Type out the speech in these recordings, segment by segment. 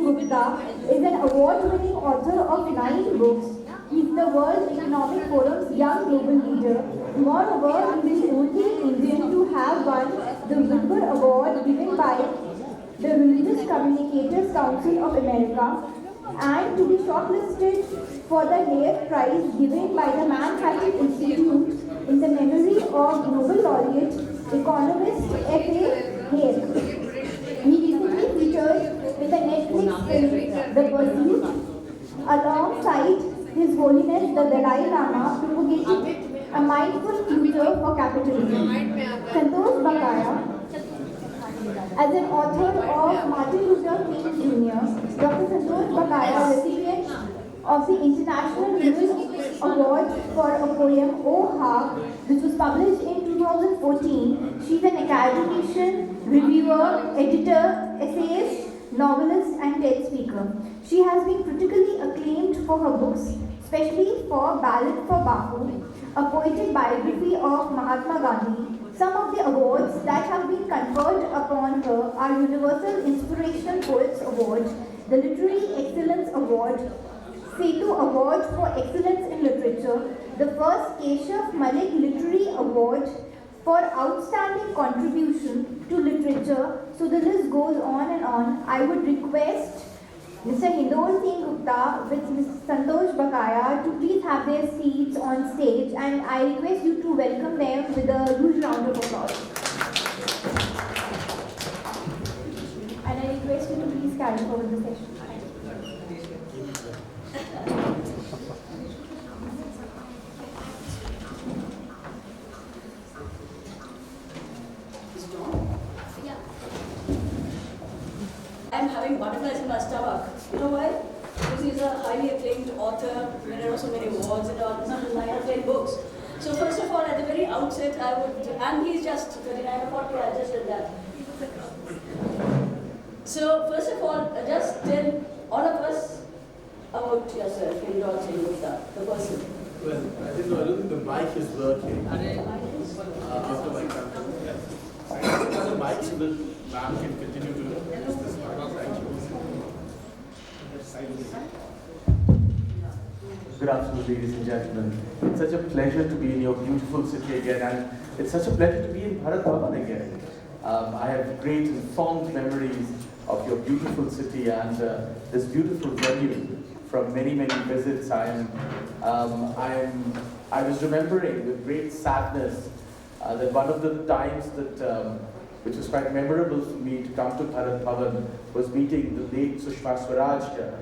Gupta is an award-winning author of 9 books. He is the World Economic Forum's Young Global Leader. Moreover, he is the only Indian to have won the Wilbur Award given by the Religious Communicators Council of America and to be shortlisted for the Hare Prize given by the Manhattan Institute in the memory of Nobel laureate economist F.A. Hare. He recently featured with the Netflix film The Pursuit alongside His Holiness the Dalai Lama propagating a mindful future for capitalism. Santosh Bakaya, as an author of Martin Luther King Jr., Dr. Santosh Bakaya, recipient of the International Lewis Award for a poem, O Hark, which was published in 2014. She's an academician, reviewer, editor, essayist, novelist, and TED speaker. She has been critically acclaimed for her books, especially for Ballad for Bapu, a poetic biography of Mahatma Gandhi. Some of the awards that have been conferred upon her are Universal Inspirational Poets Award, the Literary Excellence Award, Setu Award for Excellence in Literature, the first Keshav Malik Literary Award for Outstanding Contribution to Literature. So the list goes on and on. I would request Mr. Hindol Singh Gupta with Mr. Santosh Bakaya to please have their seats on stage, and I request you to welcome them with a huge round of applause. And I request you to please carry forward the session. I'm having butterflies in my stomach. You know why? Because he's a highly acclaimed author, winner of so many awards, and some 9 or 10 books. So first of all, at the very outset, I would, and he's just 39 or 40, I just did that. So first of all, just tell all of us about yourself, Hindol Singh Gupta, the person. Well, I don't think the mic is working. After my country. Yes. The mic so that ma'am can continue to use this mic. Thank you. Good afternoon, ladies and gentlemen. It's such a pleasure to be in your beautiful city again, and it's such a pleasure to be in Bharat Bhavan again. I have great and fond memories of your beautiful city and this beautiful venue from many, many visits. I was remembering with great sadness that one of the times that which was quite memorable for me to come to Bharat Bhavan was meeting the late Sushma Swaraj here.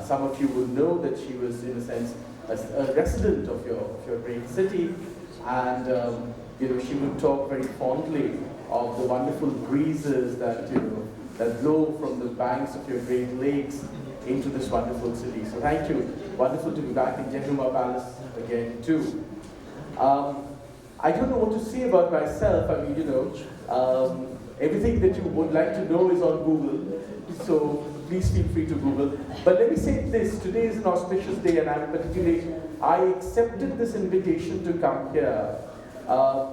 Some of you will know that she was, in a sense, a resident of your great city, and she would talk very fondly of the wonderful breezes that that blow from the banks of your great lakes into this wonderful city. So thank you. Wonderful to be back in Jehuma Palace again too. I don't know what to say about myself. I mean, everything that you would like to know is on Google. So please feel free to Google. But let me say this, today is an auspicious day, and I accepted this invitation to come here,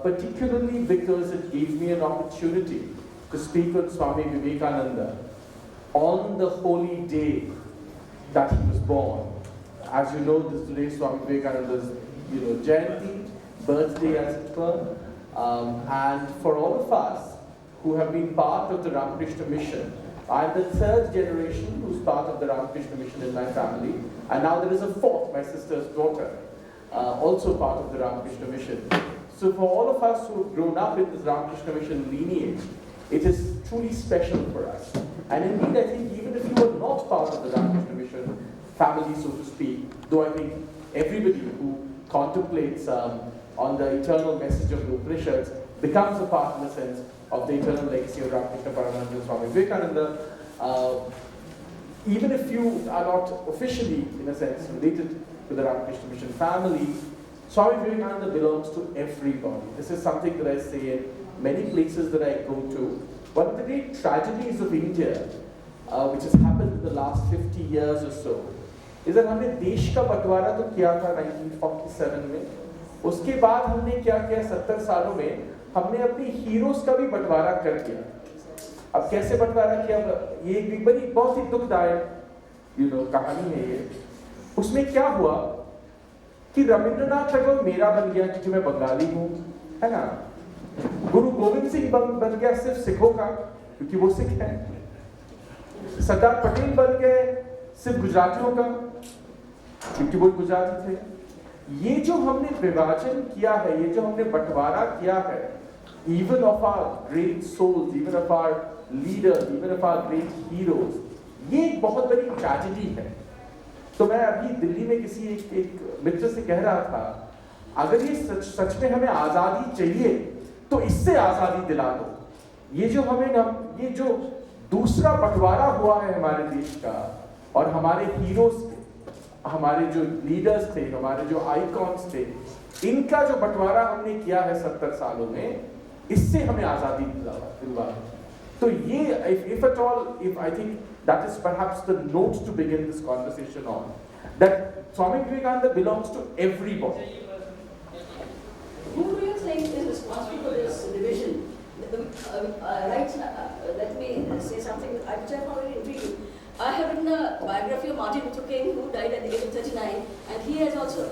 particularly because it gave me an opportunity to speak with Swami Vivekananda on the holy day that he was born. As you know, this today is Swami Vivekananda's Jayanti, birthday as it were, and for all of us who have been part of the Ramakrishna mission, I'm the third generation who's part of the Ramakrishna mission in my family, and now there is a fourth, my sister's daughter, also part of the Ramakrishna mission. So for all of us who have grown up in this Ramakrishna mission lineage, it is truly special for us. And indeed, I think even if you are not part of the Ramakrishna mission family, so to speak, though I think everybody who contemplates on the eternal message of the Upanishads becomes a part, in a sense, of the eternal legacy of Ramakrishna Paramananda and Swami Vivekananda. Even if you are not officially, in a sense, related to the Ramakrishna mission family, Swami Vivekananda belongs to everybody. This is something that I say in many places that I go to. One of the great tragedies of India, which has happened in the last 50 years or so, is that हमने देश का बंटवारा तो किया था 1947 में, उसके बाद हमने क्या किया 70 सालों में, हमने अपनी हीरोज का भी बंटवारा कर दिया. अब कैसे बंटवारा किया, ये एक बड़ी बहुत ही दुखदायक कहानी है ये। उसमें क्या हुआ कि रविंद्रनाथ टैगोर मेरा बन गया क्योंकि मैं बंगाली हूँ, है ना। गुरु गोविंद सिंह बन गया सिर्फ सिखों का क्योंकि वो सिख है। सरदार पटेल बन गए सिर्फ गुजरातियों का क्योंकि वो गुजराती थे। ये जो हमने विभाजन किया है, ये जो हमने बंटवारा किया है, even of our great souls, even of our leaders, even of our great heroes, ये एक बहुत बड़ी ट्रेजेडी है। तो मैं अभी दिल्ली में किसी एक मित्र से कह रहा था, अगर ये सच में हमें आजादी चाहिए तो इससे आजादी दिला दो। ये जो दूसरा बंटवारा हुआ है हमारे देश का और हमारे हीरोज के, हमारे जो लीडर्स थे, हमारे जो आइकॉन्स थे, इनका जो बंटवारा हमने किया है 70 सालों में, इससे हमें आजादी दिलवा। तो ये if at all, if I think that is perhaps the note to begin this conversation on, that Swami Vivekananda belongs to everybody. Who do you think is responsible for this division? Right now, let me say something which I found very intriguing. I have written a biography of Martin Luther King, who died at the age of 39, and he has also.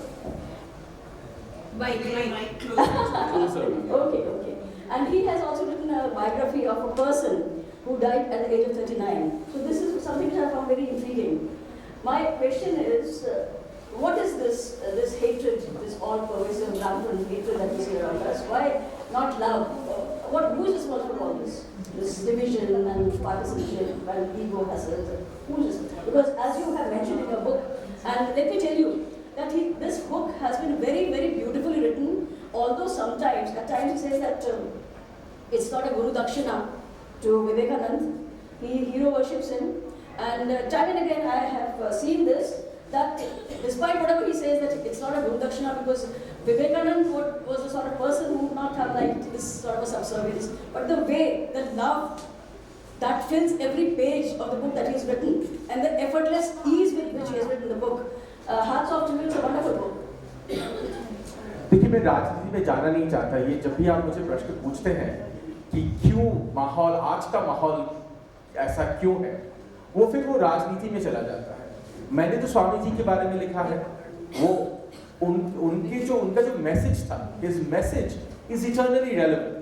Okay. And he has also written a biography of a person who died at the age of 39. So this is something which I found very intriguing. My question is, what is this hatred, this all-pervasive rampant hatred that we see around us? Why not love? Who is responsible for all this? This division and partisanship and ego hassles. Who is this? Because as you have mentioned in your book, and let me tell you that this book has been very, very beautifully written. Although sometimes, at times he says that it's not a Guru Dakshina to Vivekananda. He hero worships him. And time and again I have seen this, that despite whatever he says that it's not a Guru Dakshina, because Vivekananda was the sort of person who would not have liked this sort of a subservience. But the way, the love that fills every page of the book that he has written, and the effortless ease with which he has written the book, hats off to you, it's a wonderful book. देखिए, मैं राजनीति में जाना नहीं चाहता। ये जब भी आप मुझे प्रश्न पूछते हैं कि क्यों माहौल, आज का माहौल ऐसा क्यों है, वो राजनीति में चला जाता है। मैंने तो स्वामी जी के बारे में लिखा है, वो उनका जो मैसेज था, his message is eternally relevant।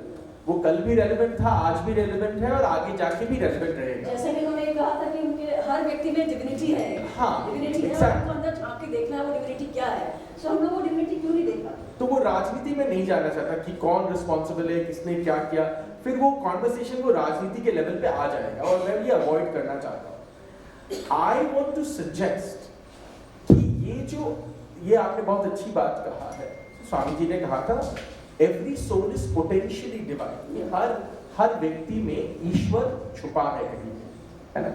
वो कल भी रेलेवेंट था, आज भी रेलेवेंट है और आगे जाके भी रेलेवेंट रहेगा। जैसे कि उन्होंने कहा था कि उनके हर व्यक्ति में डिविनिटी है। हाँ, डिविनिटी है, उनको अंदर झांक के देखना है वो डिविनिटी क्या है। सो हम लोग वो डिविनिटी क्यों नहीं देखा? तो वो राजनीति में नहीं जाना चाहता कि कौन रिस्पॉन्सिबल है, किसने क्या किया, फिर वो कॉन्वर्सेशन वो राजनीति के लेवल पे आ जाएगा और मैं ये अवॉइड करना चाहता हूँ। आई वॉन्ट टू सजेस्ट कि ये आपने बहुत अच्छी बात कहा है। स्वामी जी ने कहा था every soul is potentially divine. हर व्यक्ति में ईश्वर छुपा है कहीं, है ना।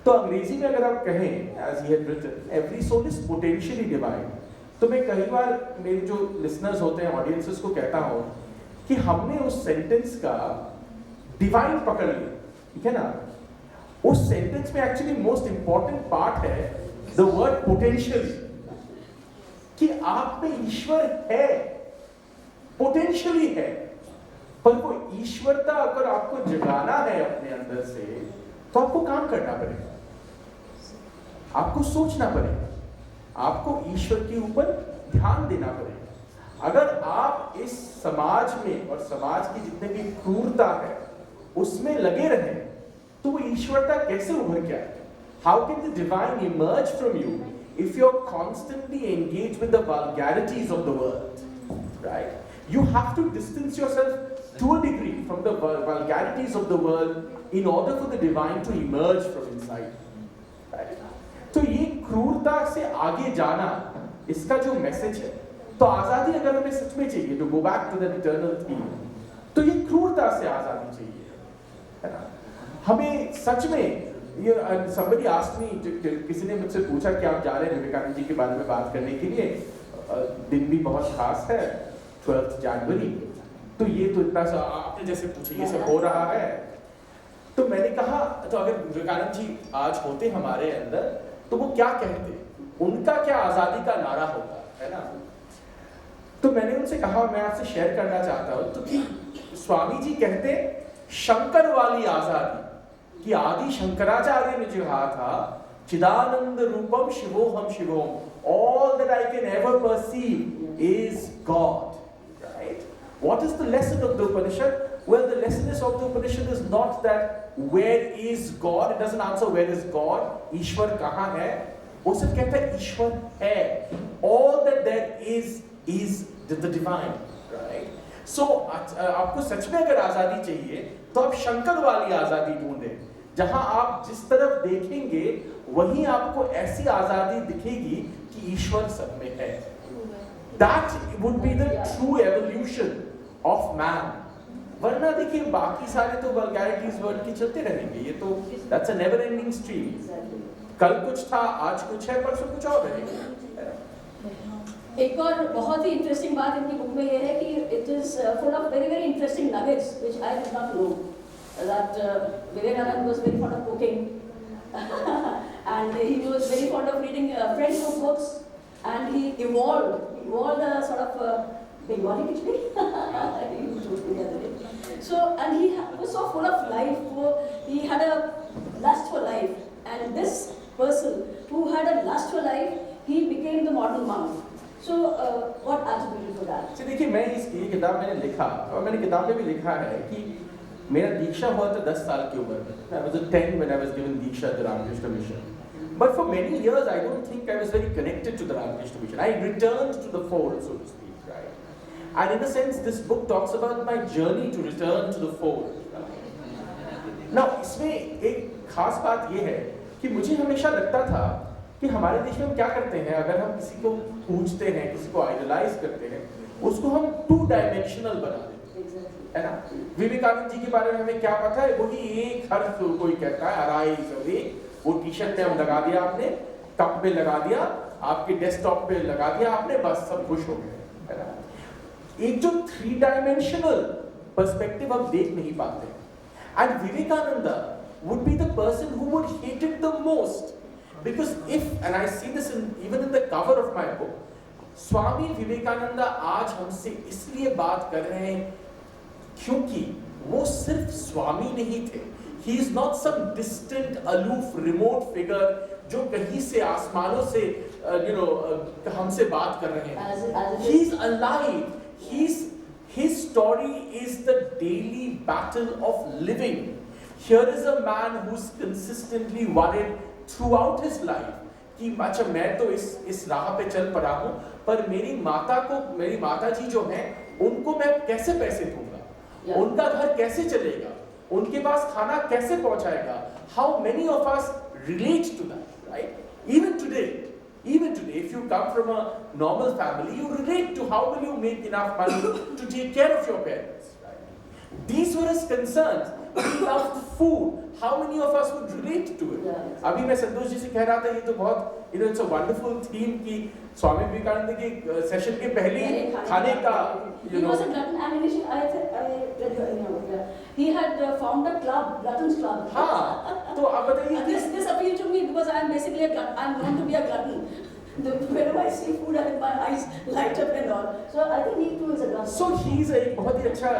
तो अंग्रेजी में अगर आप कहें as he had written, every soul is potentially divine, तो मैं कई बार मेरे जो लिसनर्स होते हैं, ऑडियंसेस को कहता हूँ कि हमने उस सेंटेंस का डिवाइन पकड़ लिया, ठीक है ना। उस सेंटेंस में एक्चुअली मोस्ट इंपॉर्टेंट पार्ट है द वर्ड पोटेंशियल, कि आप में ईश्वर है, पोटेंशियली है, पर वो ईश्वरता अगर आपको जगाना है अपने अंदर से तो आपको काम करना पड़ेगा, आपको सोचना पड़ेगा, आपको ईश्वर के ऊपर ध्यान देना पड़ेगा। अगर आप इस समाज में और समाज की जितने भी क्रूरता है उसमें लगे रहे तो वो ईश्वरता कैसे उभर के आए? How can the divine emerge from you if you're constantly engaged with the vulgarities of the world, right? You have to distance yourself to a degree from the vulgarities of the world in order for the divine to emerge from inside, right? तो ये क्रूरता से आगे जाना, इसका जो message है, तो आजादी अगर हमें सच में चाहिए, to go back to the eternal theme, तो ये क्रूरता से आजादी चाहिए, है ना। हमें सच में somebody asked me, किसी ने मुझसे पूछा कि आप जा रहे हैं विवेकानंद जी के बारे में बात करने के लिए, दिन भी बहुत खास है 12 जनवरी, तो ये तो इतना सा आपने जैसे पूछे ये सब हो रहा है, तो मैंने कहा तो अगर विवेकानंद जी आज होते हमारे अंदर तो वो क्या कहते, उनका क्या आजादी का नारा होता, है ना। तो मैंने उनसे कहा, मैं आपसे शेयर करना चाहता हूँ, तो कि स्वामी जी कहते शंकर वाली आजादी, कि आदि शंकराचार्य ने जो कहा था, चिदानंद रूपम शिवोहम Shivom, all that I can ever perceive is God, right? What is the lesson of the Upanishad? Well, the lesson of the Upanishad is not that where is God, it doesn't answer where is God, ईश्वर कहाँ है, वो सिर्फ कहता है ईश्वर है, all that there is the divine, right? So आपको सच में अगर आजादी चाहिए तो आप शंकर वाली आजादी ढूंढें, जहां आप जिस तरफ देखेंगे वहीं आपको ऐसी आजादी दिखेगी कि ईश्वर सब में है. That would be the true evolution of man. वरना देखिए बाकी सारे तो वल्गैरिटीज वर्ड की चलते रहेंगे, ये तो that's a never ending stream. कल कुछ था, आज कुछ है, परसों कुछ और रहेगा. एक और बहुत ही इंटरेस्टिंग बात इनकी बुक में ये है कि it is full of very very interesting nuggets which I did not know. That Vivekananda was very fond of cooking and he was very fond of reading French books, and he evolved a sort of Bengali khichdi. He told me the other day. So, and he was so full of life, he had a lust for life, and this person who had a lust for life, he became the modern monk. So, what attributed to that? So, देखिए मैं ये किताब मैंने लिखा, और मैंने किताब में भी लिखा है कि मेरा दीक्षा हुआ था 10 साल की उम्र में. I was 10 when I was given Diksha at the Ramakrishna Mission. But for many years, I don't think I was very connected to the Ramakrishna Mission. I returned to the fold, so to speak, right? And in a sense, this book talks about my journey to return to the fold. Now, इसमें एक खास बात ये है कि मुझे हमेशा लगता था कि हमारे देश में हम क्या करते हैं, अगर हम किसी को पूजते हैं, किसी को आइडलाइज करते हैं, उसको हम 2 डायमेंशनल बना देते हैं, है ना? विवेकानंद जी के बारे में हमें क्या पता है, वही एक हर्फ कोई कहता है, अराइज अवे, वो टी-शर्ट में हम लगा दिया, आपने कप में लगा दिया, आपके डेस्कटॉप पे लगा दिया आपने, बस सब खुश हो गए, है ना? एक जो 3 डायमेंशनल पर्सपेक्टिव हम देख नहीं पाते. And Vivekananda would be the person who would hate it the most, because if, and I see this even in the cover of my book, Swami Vivekananda आज हमसे इसलिए बात कर रहे हैं क्योंकि वो सिर्फ स्वामी नहीं थे. He is not some distant, aloof, remote figure जो कहीं से आसमानों से हमसे बात कर रहे हैं. He is alive. His story is the daily battle of living. Here is a man who's consistently worried throughout his life कि अच्छा मैं तो इस राह पे चल पड़ा हूँ, पर मेरी माता जी जो हैं उनको मैं कैसे पैसे दूंगा, उनका घर कैसे चलेगा, उनके पास खाना कैसे पहुंचाएगा. How many of us relate to that, right? Even today, if you come from a normal family, you relate to how will you make enough money to take care of your parents, right? These were his concerns. He loved food. How many of us would relate to it? अभी मैं संतोष जी से कह रहा था, ये तो बहुत it's a wonderful theme कि स्वामी विवेकानंद के सेशन के पहले खाने का He was a glutton, and initially I read your email. He had found a club, Glutton's Club. हाँ, तो आप बताइए. This appealed to me because I am basically a glutton. I am known to be a glutton. Whenever I see food, my eyes light up and all. So I think he too is a glutton. So he's एक बहुत ही अच्छा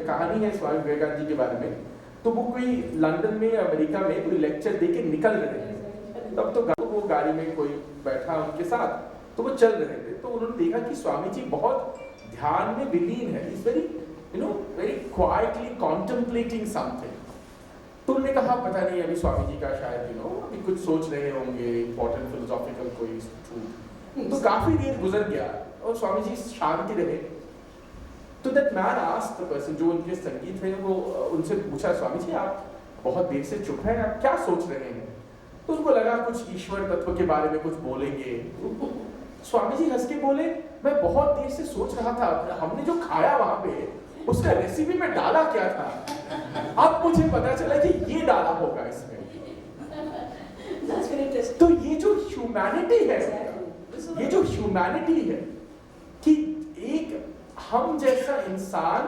कहानी है स्वामी विवेकानंद जी के बारे में. तो वो कोई लंदन में या अमेरिका में कोई लेक्चर दे के निकल रहे थे, तब तो वो गाड़ी में कोई बैठा उनके साथ, तो वो चल रहे थे, तो उन्होंने देखा कि स्वामी जी बहुत ध्यान में विलीन है. He's very quietly contemplating something. तो उन्होंने कहा पता नहीं अभी स्वामी जी का शायद अभी कुछ सोच रहे होंगे, important philosophical कोई truth. तो काफी देर गुजर गया और स्वामी जी शांति रहे. तो that man asked the person जो उनके संगीत है, वो उनसे पूछा स्वामी जी आप बहुत देर से चुप हैं, आप क्या सोच रहे हैं? तो उनको लगा कुछ ईश्वर तत्व के बारे में कुछ बोलेंगे. स्वामी जी हंस के बोले मैं बहुत देर से सोच रहा था हमने जो खाया वहां पे उसका रेसिपी में डाला क्या था, अब मुझे पता चला कि ये डाला होगा इसमें. तो ये जो ह्यूमैनिटी है, ये जो ह्यूमैनिटी है कि एक हम जैसा इंसान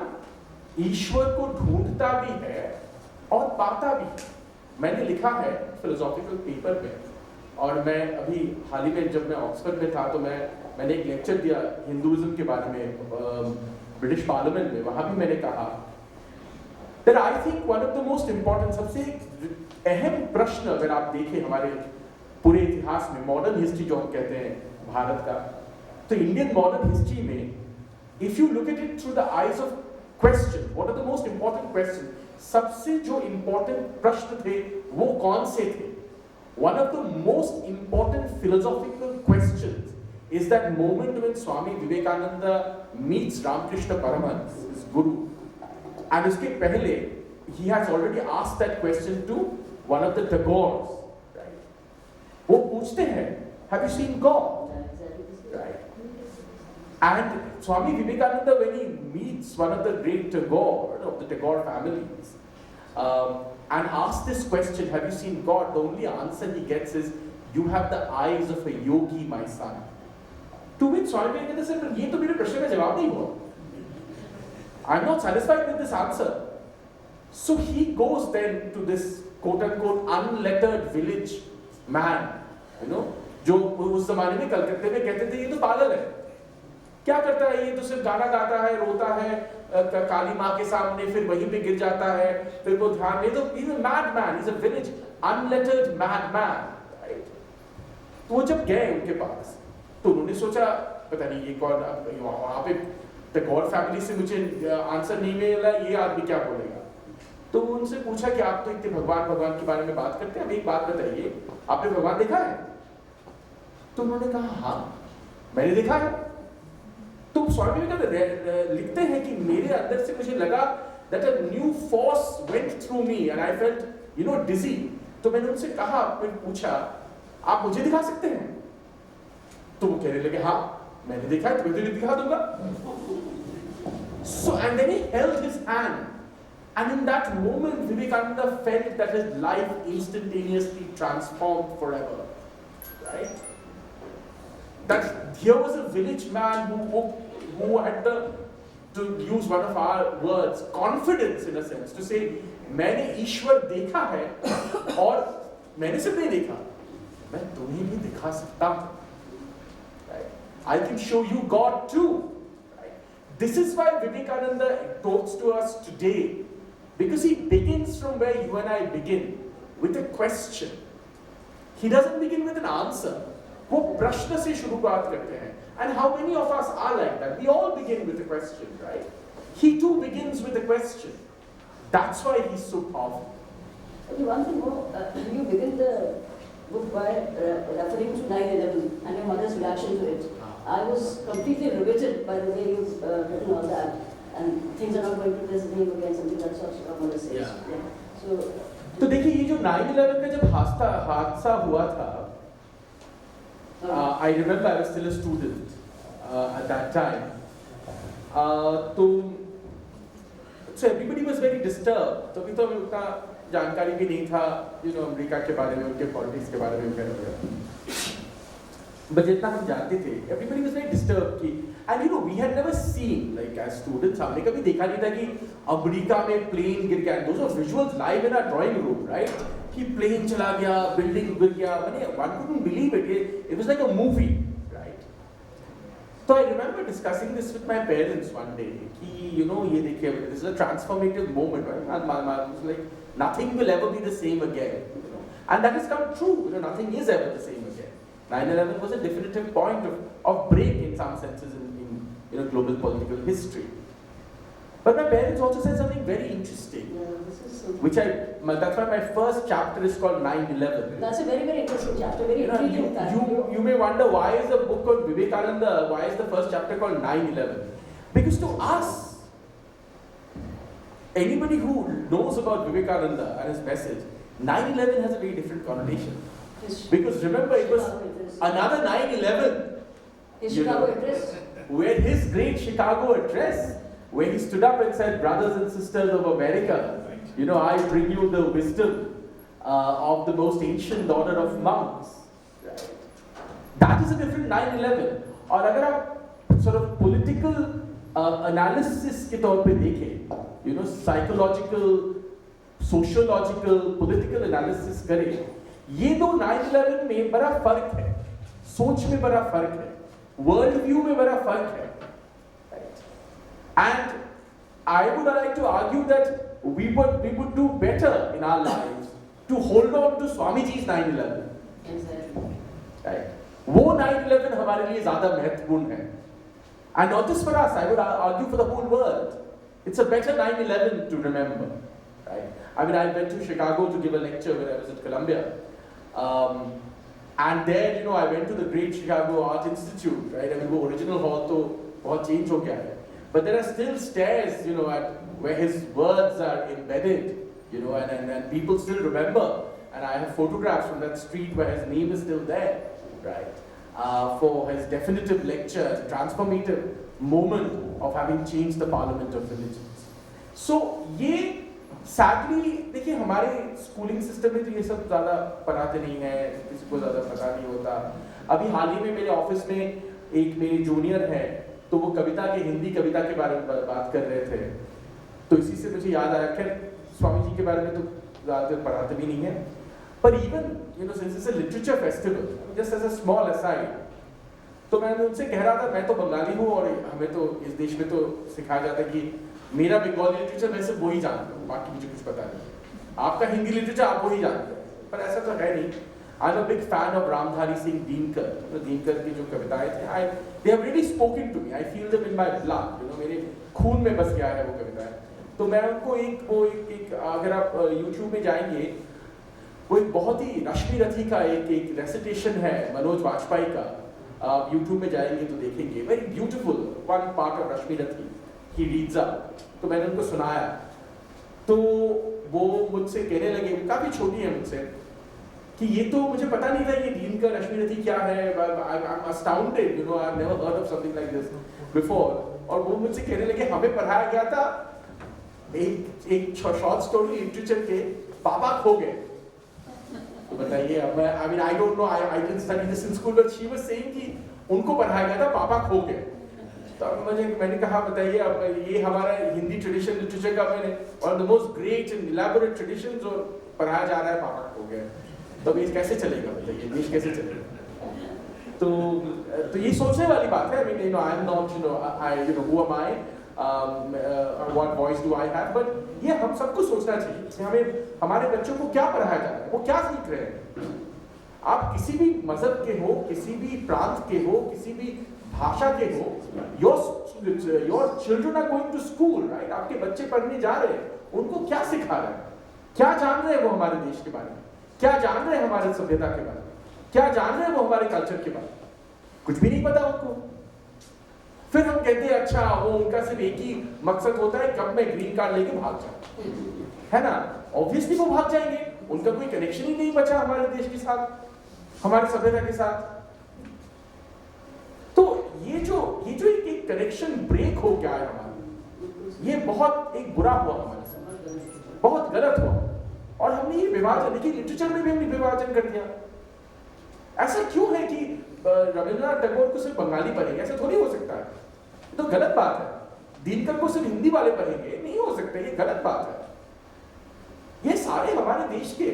ईश्वर को ढूंढता भी है और पाता भी. मैंने लिखा है फिलोसॉफिकल पेपर में, और मैं अभी हाल ही में जब मैं ऑक्सफोर्ड में था तो मैंने एक लेक्चर दिया हिंदुइज्म के बारे में ब्रिटिश पार्लियामेंट में. वहां भी मैंने कहा that I think one of the most important, सबसे अहम प्रश्न अगर आप देखें हमारे पूरे इतिहास में, मॉडर्न हिस्ट्री जो हम कहते हैं भारत का, तो इंडियन मॉडर्न हिस्ट्री में, if you look at it through the eyes of question, what are the most important questions? सबसे जो important प्रश्न थे वो कौन से थे? One of the most important philosophical questions is that moment when Swami Vivekananda meets Ramakrishna Paramahansa, his guru, and उसके पहले he has already asked that question to one of the Tagores, right? वो पूछते हैं, have you seen God? Right? And Swami Vivekananda, when he meets one of the great Tagore of the Tagore families, and asks this question, have you seen God? The only answer he gets is, you have the eyes of a yogi, my son. To which Swami Vivekananda said, but ये तो मेरे प्रश्न का जवाब नहीं हुआ. I'm not satisfied with this answer. So he goes then to this quote-unquote unlettered village man, you know, जो उस जमाने में कलकत्ते में कहते थे ये तो पागल है, क्या करता है ये, तो सिर्फ गाना गाता है, रोता है काली माँ के सामने, फिर वहीं पे गिर जाता है, फिर वो ध्यान नहीं, तो he's a madman, he's a village unlettered madman, right? तो वो जब गए उनके पास, तो उन्होंने सोचा पता नहीं ये कौन, वहाँ पे टैगोर फैमिली से मुझे आंसर नहीं मिला, ये आदमी क्या बोलेगा? तो उनसे पूछा कि आप तो इतने भगवान के बारे में बात करते हैं, अब एक बात बताइए, आपने भगवान देखा है? तो उन्होंने कहा हाँ मैंने देखा है। तो स्वामी विवेकानंद लिखते हैं कि मेरे अंदर से मुझे लगा that a new force went through me and I felt, you know, dizzy. तो मैंने उनसे कहा, फिर पूछा आप मुझे दिखा सकते हैं? तो वो कहने लगे हाँ मैंने देखा है, तुम्हें तो दिखा दूंगा। So and then he held his hand, and in that moment Vivekananda felt that his life instantaneously transformed forever, right? That here was a village man who had the, to use one of our words, confidence in a sense, to say मैंने ईश्वर देखा है और मैंने सिर्फ नहीं देखा, मैं तुम्हें भी दिखा सकता हूँ, right? I can show you God too, right? This is why Vivekananda talks to us today, because he begins from where you and I begin, with a question. He doesn't begin with an answer. वो प्रश्न से शुरुआत करते हैं, and how many of us are like that? We all begin with a question, right? He too begins with a question. That's why he's so powerful. Okay, one thing more. You begin the book by referring to 9/11 and your mother's reaction to it. I was completely riveted by the way you've written all that, and things are not going to this name again. Something that's what your mother says. Yeah. So देखिए ये जो 9/11 का जब हादसा हुआ था, I remember I was still a student at that time. So everybody was very disturbed. तो अभी तो हमें उतना जानकारी भी नहीं था, you know, अमेरिका के बारे में, उनके पॉलिटिक्स के बारे में वगैरह। But जितना हम जानते थे, everybody was very disturbed कि, and you know, we had never seen, like as students, हमने कभी देखा नहीं था कि अमेरिका में plane गिर गया. Those were visuals live in our drawing room, right? कि plane चला गया, building गिर गया, मैंने one couldn't believe it. It was like a movie, right? So I remember discussing this with my parents one day. कि you know ये देखिए, this is a transformative moment, right? My mom was like, nothing will ever be the same again, you know? And that has come true. You know, nothing is ever the same again. 9/11 was a definitive point of break in some senses in you know, global political history. But my parents also said something very interesting, which that's why my first chapter is called 9/11. that's a very, very interesting chapter, very You know, intriguing. you may wonder why is the book called Vivekananda, why is the first chapter called 9/11? Because to us, anybody who knows about Vivekananda and his message, 9/11 has a very different connotation. Because remember, it was another 9/11. His you Chicago know, address. Where his great Chicago address, where he stood up and said, brothers and sisters of America, you know, I bring you the wisdom of the most ancient order of monks. Right? That is a different 9/11. और अगर आप sort of political analysis के तौर पे देखें, you know, psychological, sociological, political analysis करें, ये दो 9/11 में बड़ा फर्क है, सोच में बड़ा फर्क है, वर्ल्ड व्यू में बड़ा फर्क है, right? And I would like to argue that we would do better in our lives to hold on to Swamiji's 9/11. Exactly. Right? वो 9/11 हमारे लिए ज़्यादा महत्वपूर्ण है. And not just for us, I would argue for the whole world. It's a better 9/11 to remember. Right? I mean, I went to Chicago to give a lecture when I was at Columbia. And there, you know, I went to the Great Chicago Art Institute, right? I mean, वो original hall तो बहुत change हो गया है. But there are still stairs, you know, where his words are embedded, you know, and people still remember. And I have photographs from that street where his name is still there, right? For his definitive lecture, transformative moment of having changed the Parliament of Religions. So, ये sadly, देखिए हमारे schooling system में तो ये सब ज़्यादा पढ़ाते नहीं हैं, किसी को ज़्यादा पता नहीं होता. अभी हाल ही में मेरे ऑफिस में एक मेरे जूनियर है, तो वो कविता के हिंदी कविता के बारे में बात कर रहे थे. तो इसी से मुझे याद आया, खैर स्वामी जी के बारे में तो ज़्यादा पढ़ाते भी नहीं हैं. But even, you know, since it's a literature festival, just as a small aside, तो मैं उनसे कह रहा था, मैं तो बंगाली हूँ और हमें तो इस देश में तो सिखाया जाता है कि मेरा बंगाली लिटरेचर मैं सिर्फ वही जानता हूँ, बाकी मुझे कुछ पता नहीं. आपका हिंदी लिटरेचर आप वही जानते हैं, पर ऐसा तो है नहीं. I'm a big fan of Ramdhari Singh Dinkar. Dinkar की जो कविताएं थे, they have really spoken to me. I feel them in my blood. You know, मेरे खून में बस गया है वो कविताएं. तो मैं उनको एक अगर आप YouTube में जाएंगे, वो एक बहुत ही रश्मि रथी का एक रेसिटेशन है मनोज वाजपेयी का. आप YouTube में जाएंगे तो देखेंगे, very beautiful one part of रश्मि रथी. He reads up. तो मैंने उनको सुनाया. तो वो मुझसे कहने लगे, काफी छोटी है मुझसे, कि ये तो मुझे पता नहीं था ये दिनकर रश्मि रथी क्या है. I'm astounded, you know, I've never heard of something like this before. और वो मुझसे कहने लगे, हमें पढ़ाया गया था एक शॉर्ट स्टोरी लिटरेचर के पापा खो गए. तो बताइए, अब मैं I mean I don't know, I didn't study this in school, but she was saying कि उनको पढ़ाया गया था पापा खो गए. तो मैंने कहा बताइए, अब ये हमारा हिंदी ट्रेडिशन लिटरेचर का मैंने और the most great and elaborate tradition जो पढ़ाया जा रहा है पापा खो गए. तो ये कैसे चलेगा, बताइए देश कैसे चलेगा. तो ये सोचने वाली बात है. I mean, you know, I'm not, you know, who am I, what voice do I have, but ये हम सबको सोचना चाहिए कि हमें हमारे बच्चों को क्या पढ़ाया जा रहा है, वो क्या सीख रहे हैं. आप किसी भी मजहब के हो, किसी भी प्रांत के हो, किसी भी भाषा के हो, your children are going to school, right? आपके बच्चे पढ़ने जा रहे हैं, उनको क्या सिखा रहे हैं, क्या जान रहे हैं वो हमारे देश के बारे में, क्या जान रहे हैं हमारे सभ्यता के बारे में, क्या जान रहे हैं वो हमारे कल्चर के बारे में. कुछ भी नहीं पता उनको. फिर हम कहते हैं अच्छा वो उनका सिर्फ एक ही मकसद होता है कब मैं ग्रीन कार्ड लेके भाग जाऊं, है ना. ऑब्वियसली वो भाग जाएंगे, उनका कोई कनेक्शन ही नहीं बचा हमारे देश के साथ, हमारे सभ्यता के साथ. तो ये जो एक कनेक्शन ब्रेक हो गया है हमारा, ये बहुत एक बुरा हुआ हमारे साथ, बहुत गलत हुआ. और हमने ये विभाजन, देखिए लिटरेचर में भी हमने विभाजन कर दिया. ऐसा क्यों है कि रविंद्रनाथ टैगोर को सिर्फ बंगाली पढ़ेंगे, ऐसा थोड़ी हो सकता है. तो गलत बात है. दिनकर को सिर्फ हिंदी वाले पढ़ेंगे, नहीं हो सकता, ये गलत बात है. ये सारे हमारे देश के,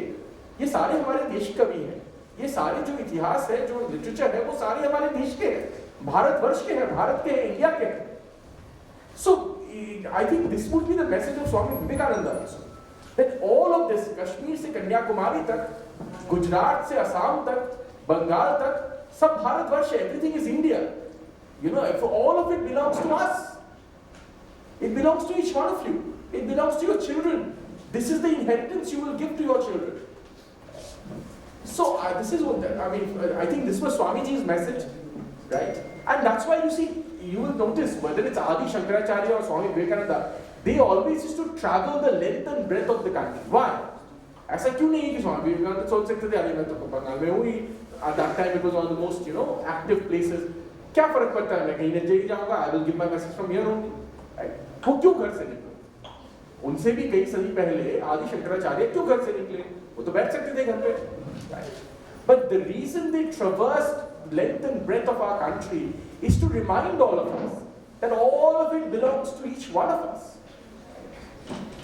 ये सारे हमारे देश कवि हैं, ये सारे जो इतिहास है, जो लिटरेचर है, वो सारे हमारे देश के हैं, भारतवर्ष के हैं, भारत के हैं, इंडिया के हैं. So I think this would be the message of Swami Vivekananda also, that all of this, Kashmir से कन्याकुमारी तक, गुजरात से असम तक, बंगाल तक, सब भारतवर्ष है. Everything is India. You know, for all of it belongs to us. It belongs to each one of you. It belongs to your children. This is the inheritance you will give to your children. So this is what I mean. I think this was Swamiji's message, right? And that's why you see, you will notice whether it's Adi Shankaracharya or Swami Vivekananda, they always used to travel the length and breadth of the country. Why? ऐसा क्यों नहीं है कि स्वामी विवेकानंद सोच सकते थे, अरे मैं तो बंगाल में हुई, at that time it was one of the most, you know, active places. क्या फर्क पड़ता है, मैं कहीं न कहीं जाऊँगा, I will give my message from here only. Right? वो क्यों घर से निकले? उनसे भी कई सदी पहले आदि शंकराचार्य क्यों घर से निकले? वो तो बैठ सकते थे घर पे. Right? But the reason they traversed length and breadth of our country is to remind all of us that all of it belongs to each one of us.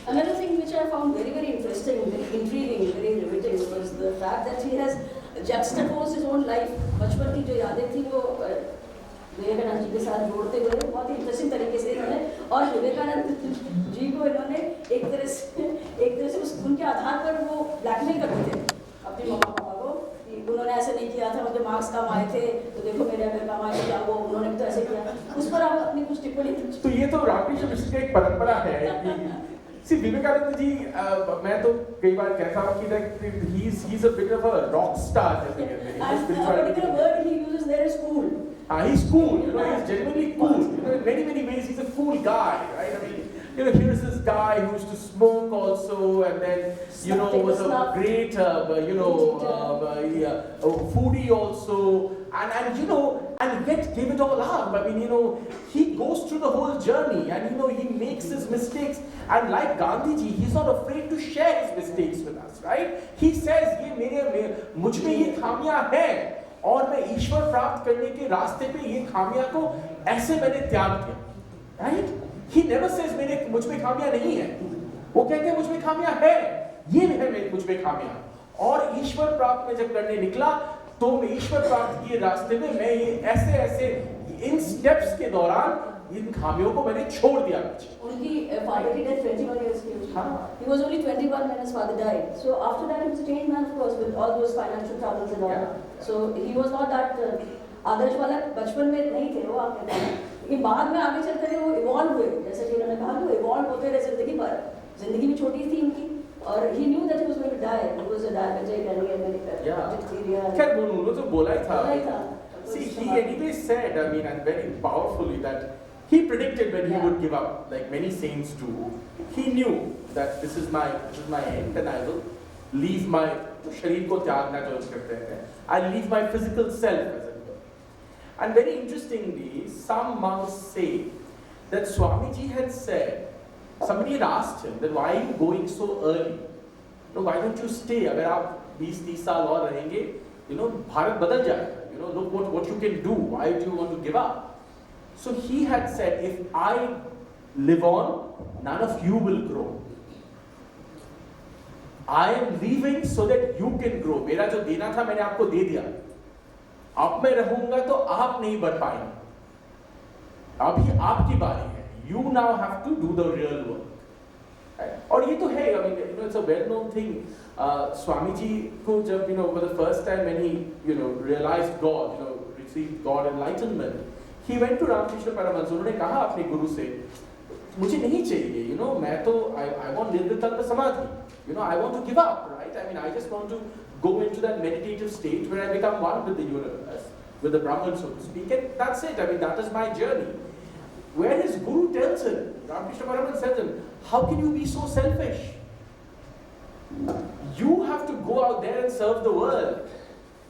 Another thing which I found very, very interesting, very intriguing, very riveting was the fact that he has juxtaposed his own life. बचपन की जो यादें थी वो विवेकानंद जी के साथ जोड़ते हुए बहुत ही इंटरेस्टिंग तरीके से इन्होंने, और विवेकानंद जी को इन्होंने एक तरह से उनके आधार पर वो ब्लैकमेल करते थे अपने मम्मा पापा को कि उन्होंने ऐसे नहीं किया था, मुझे मार्क्स कम आए थे तो देखो मेरे अगर कम आए क्या हुआ, उन्होंने भी तो ऐसे किया। उस पर आप अपनी कुछ टिप्पणी। तो ये तो रामकृष्ण मिशन की एक परंपरा है कि सी विवेकानंद जी, मैं तो कई बार कहता हूँ कि he is a bit of a rock star जैसे कहते हैं। And a particular word he uses there is cool. He's cool, you know, he's genuinely cool. You know, in many ways he's a cool guy, right? I mean, you know, here's this guy who used to smoke also, and then, you know, was a great, foodie also, and you know, and yet gave it all up. I mean, you know, he goes through the whole journey, and you know, he makes his mistakes, and like Gandhi ji, he's not afraid to share his mistakes with us, right? He says, मुझ में ये खामियां हैं, और मैं ईश्वर प्राप्त करने के रास्ते पे ये खामियां को ऐसे मैंने त्याग दिया, राइट? He never says मुझ में खामियां नहीं है, वो कहते हैं मुझ में खामियां है, ये है मुझ में खामियां, और ईश्वर प्राप्त में जब करने निकला तो मैं ईश्वर प्राप्त के रास्ते में मैं ये ऐसे इन स्टेप्स के दौरान इन खामियों को मैंने छोड़ दिया। उनकी फादर की डेथ 21 years की हुई। He was only 21 when his father died. So after that he was a changed man, of course, with all those financial troubles and all. So he was not that आदर्श वाला बचपन में नहीं थे वो, आप कहते हैं। लेकिन बाद में आगे चलकर वो इवॉल्व हुए, जैसे कि उन्होंने कहा वो इवॉल्व होते रहे जिंदगी भर। जिंदगी भी छोटी थी उनकी, और he knew that he was going to die. He was a diabetic and he had many diphtheria. खैर उन्होंने तो बोला ही था। See, See, he anyway said, I mean, and very powerfully, that he predicted when he would give up, like many saints do. He knew that this is my end, and I will leave my शरीर को त्यागना जो कहते हैं, I leave my physical self, as it were. And very interestingly, some monks say that Swamiji had said, somebody had asked him that why are you going so early? No, why don't you stay? अगर आप 20-30 साल और रहेंगे, you know, Bharat बदल जाएगा. You know, look what you can do. Why do you want to give up? So he had said, if I live on, none of you will grow. I am leaving so that you can grow. मेरा जो देना था मैंने आपको दे दिया. अब मैं रहूंगा तो आप नहीं बढ़ पाएंगे. अभी आपकी बारी है. You now have to do the real work. और ये तो है, I mean, you know, it's a well-known thing. Swami ji को जब, you know, for the first time when he, you know, realized God, you know, received God enlightenment, he went to Ramakrishna Paramahansa. उन्होंने कहा अपने गुरु से, मुझे नहीं चाहिए, you know, मैं तो I want निर्विकल्प समाधि, you know, I want to give up, right? I mean, I just want to go into that meditative state where I become one with the universe, with the Brahman, so to speak, and that's it. I mean, that is my journey. Where his guru tells him, Ramakrishna Paramahansa says to him, how can you be so selfish? You have to go out there and serve the world.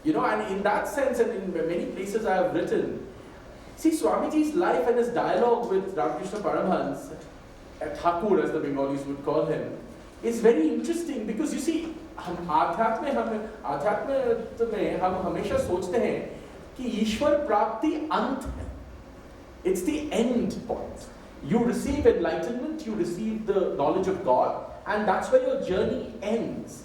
You know, and in that sense, and in many places I have written, see, Swamiji's life and his dialogue with Ramakrishna Paramahansa, Thakur as the Bengalis would call him, is very interesting because you see, हम आध्यात्म में हम हमेशा सोचते हैं कि ईश्वर प्राप्ति अंत है. It's the end point. You receive enlightenment, you receive the knowledge of God, and that's where your journey ends.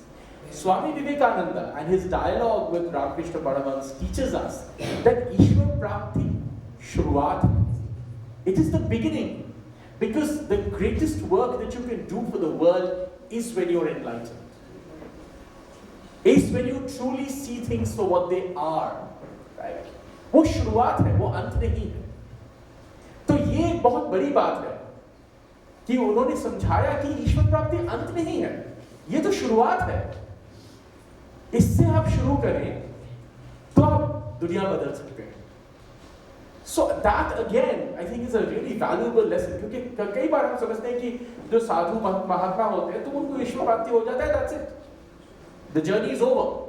Swami Vivekananda and his dialogue with Ramakrishna Paramahansa teaches us that Ishwar Prapti, Shruvat, it is the beginning. Because the greatest work that you can do for the world is when you're enlightened. Is when you truly see things for what they are. Right? वो शुरुआत है, वो अंत नहीं है. तो ये एक बहुत बड़ी बात है कि उन्होंने समझाया कि ईश्वर प्राप्ति अंत नहीं है, ये तो शुरुआत है. इससे आप शुरू करें तो आप दुनिया बदल सकते हैं. So that again, I think is a really valuable lesson. क्योंकि कई बार हम समझते हैं कि जो साधु महात्मा होते हैं तो उनको ईश्वर प्राप्ति हो जाता है, that's it. The journey is over.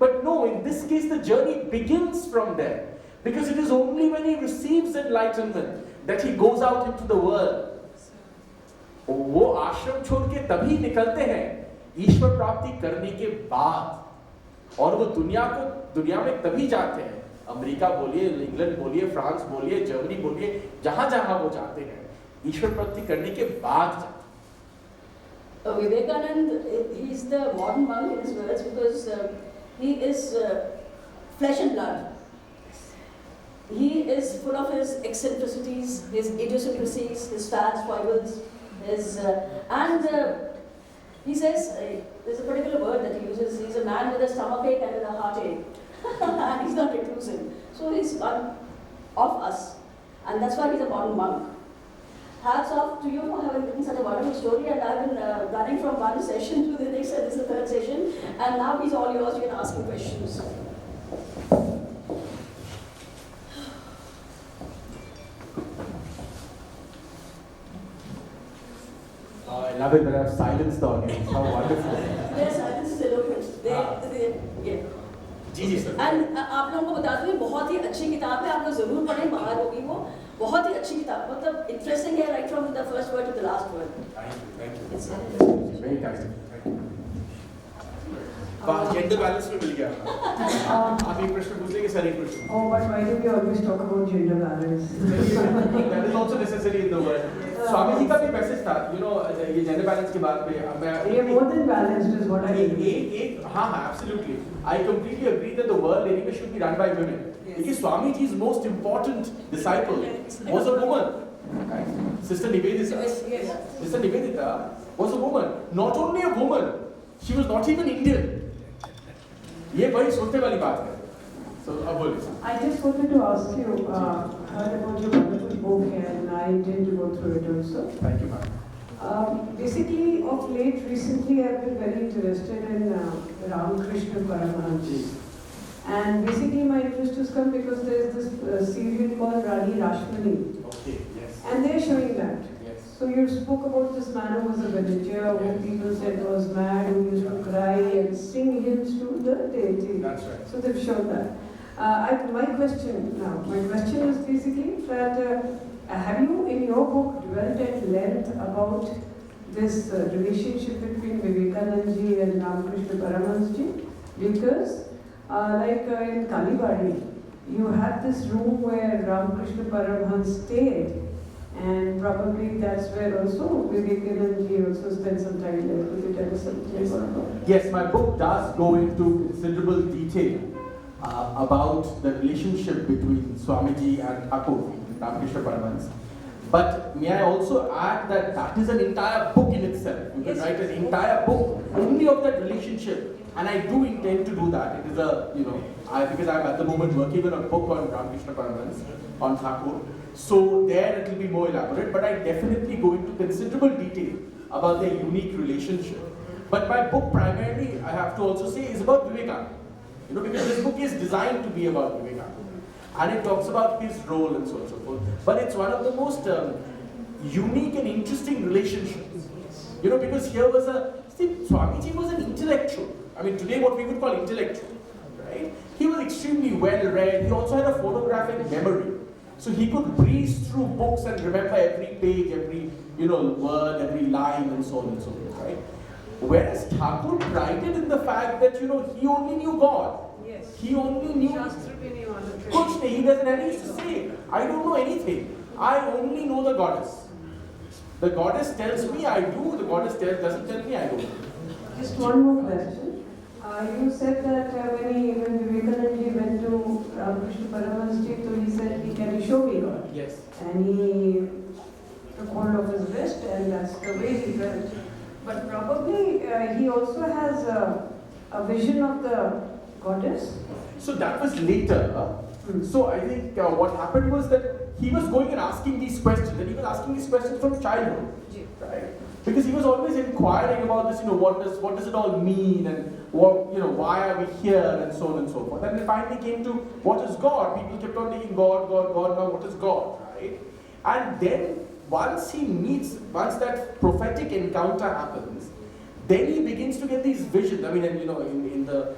But no, in this case the journey begins from there. Because it is only when he receives enlightenment that he goes out into the world. वो आश्रम छोड़ के तभी निकलते हैं ईश्वर प्राप्ति करने के बाद, और वो दुनिया में तभी जाते हैं. अमेरिका बोलिए, इंग्लैंड बोलिए, फ्रांस बोलिए, जर्मनी बोलिए, जहां जहां वो जाते हैं ईश्वर प्राप्ति करने के बाद जाते हैं. Vivekanand, he is the modern monk in his words because he is flesh and blood. he is full of his eccentricities, his idiosyncrasies, his fads, foibles, he says, there's a particular word that he uses, he's a man with a stomachache and with a heartache. And he's not reclusive. So he's one of us. And that's why he's a modern monk. Hats off to you for having written such a wonderful story, and I've been running from one session to the next, and this is the third session, and now he's all yours, you can ask him questions. I love it that I've silenced the audience. How wonderful. Yes, this is eloquent. Yeah. जी sir. And आप लोगों को बता दूँ, बहुत ही अच्छी किताब है, आप लोग जरूर पढ़ें, बाहर होगी वो, बहुत ही अच्छी किताब, मतलब interesting है right from the first word to the last word. Thank you. It's Very kind. Gender balance में मिल गया. आप एक प्रश्न पूछ लेंगे, सर एक प्रश्न. Oh, but why do we always talk about gender balance? That is also necessary in the world. Swami ji का भी मैसेज था, ये जेंडर बैलेंस की बात पे Yeah, more than balanced is what I mean. हाँ, absolutely. I completely agree that the world anyway should be run by women. Because Swami Ji's most important disciple was a woman. Right? Sister Nivedita. yes. Sister Nivedita was a woman. Not only a woman, she was not even Indian. ये बड़ी सोचने वाली बात है. So अब बोलिए. I just wanted to ask you, heard about your wonderful book and I intend to go through it also. Thank you, ma'am. Basically, of late, recently, I've been very interested in Ramakrishna Paramahansa. And basically, my interest has come because there's this serial called Rani Rashmani. Okay, yes. And they're showing that. Yes. So you spoke about this man who was a villager, who people said was mad, who used to cry and sing hymns to the deity. That's right. So they've shown that. My question is basically that have you in your book dwelt at length about this relationship between Vivekananda ji and Ramakrishna Paramahansa ji? Because in Kalibadi, you had this room where Ramakrishna Paramahansa stayed, and probably that's where also Vivekananda ji also spent some time there. Could you tell us something about that? Yes, my book does go into considerable detail about the relationship between Swamiji and Thakur, Ramakrishna Paramahansa. But may I also add that that is an entire book in itself. You can write an entire book only of that relationship, and I do intend to do that. It is because I'm at the moment working on a book on Ramakrishna Paramahansa, on Thakur. So there it will be more elaborate, but I definitely go into considerable detail about their unique relationship. But my book primarily, I have to also say, is about Vivekananda. Because this book is designed to be about Vivekananda. And it talks about his role and so on and so forth. But it's one of the most unique and interesting relationships. Because here was Swamiji was an intellectual. I mean, today what we would call intellectual, right? He was extremely well read. He also had a photographic memory. So he could breeze through books and remember every page, every word, every line, and so on and so forth, right? Whereas Thakur prided in the fact that he only knew God. Yes. He only knew. Kuch nahi, he doesn't have anything to say. I don't know anything. I only know the goddess. The goddess tells me I do. The goddess doesn't tell me I don't. Just one more question. You said that when Vivekananda went to Ramakrishna Paramahansa, so he said, "Can you show me God?" Yes. And he took hold of his wrist, and that's the way he felt. But probably he also has a vision of the goddess. So that was later. So I think what happened was that he was going and asking these questions, and he was asking these questions from childhood, right? Because he was always inquiring about this, what does it all mean, and why are we here, and so on and so forth. And it finally came to what is God. People kept on thinking God. Now what is God, right? And then once that prophetic encounter happens, then he begins to get these visions. I mean, in the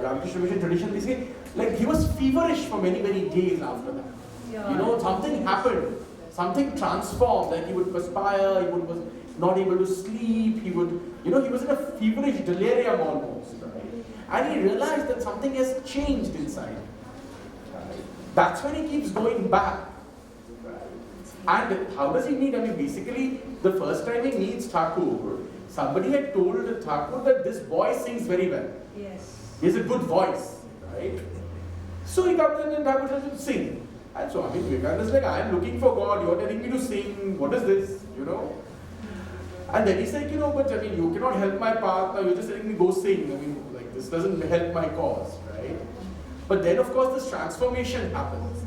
Ramakrishna Mission tradition, they say he was feverish for many days after that. Yeah. Something happened, something transformed. He would perspire. He was not able to sleep. He was in a feverish delirium almost, right? And he realized that something has changed inside. Right? That's when he keeps going back. And how does he meet? I mean, basically, the first time he meets Thakur, somebody had told Thakur that this boy sings very well. Yes. He has a good voice, right? So he comes in and Thakur tells him to sing. And Swami Vivekananda is like, I am looking for God, you are telling me to sing, what is this, you know? And then he's like, but I mean, you cannot help my path, now you're just telling me go sing. I mean, like, this doesn't help my cause, right? But then, of course, this transformation happens.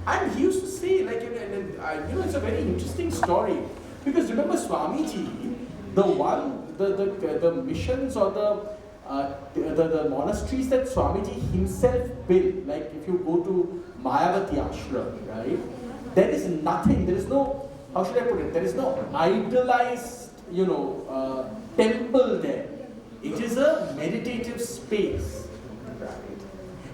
And he used to say, like, it's a very interesting story. Because remember, Swamiji, the missions or the monasteries that Swamiji himself built, like if you go to Mayavati ashram, right? There is nothing, there is no, how should I put it? There is no idolized, temple there. It is a meditative space, right?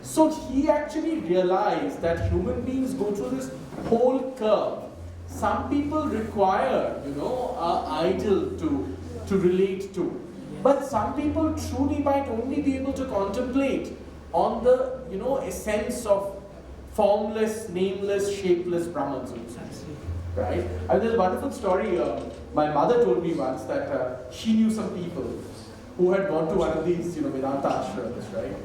So he actually realized that human beings go through this whole curve. Some people require, an idol to relate to. But some people truly might only be able to contemplate on the, essence of formless, nameless, shapeless Brahman, so to speak. Right? And there's a wonderful story my mother told me once that she knew some people who had gone to one of these, Vedanta ashrams, right?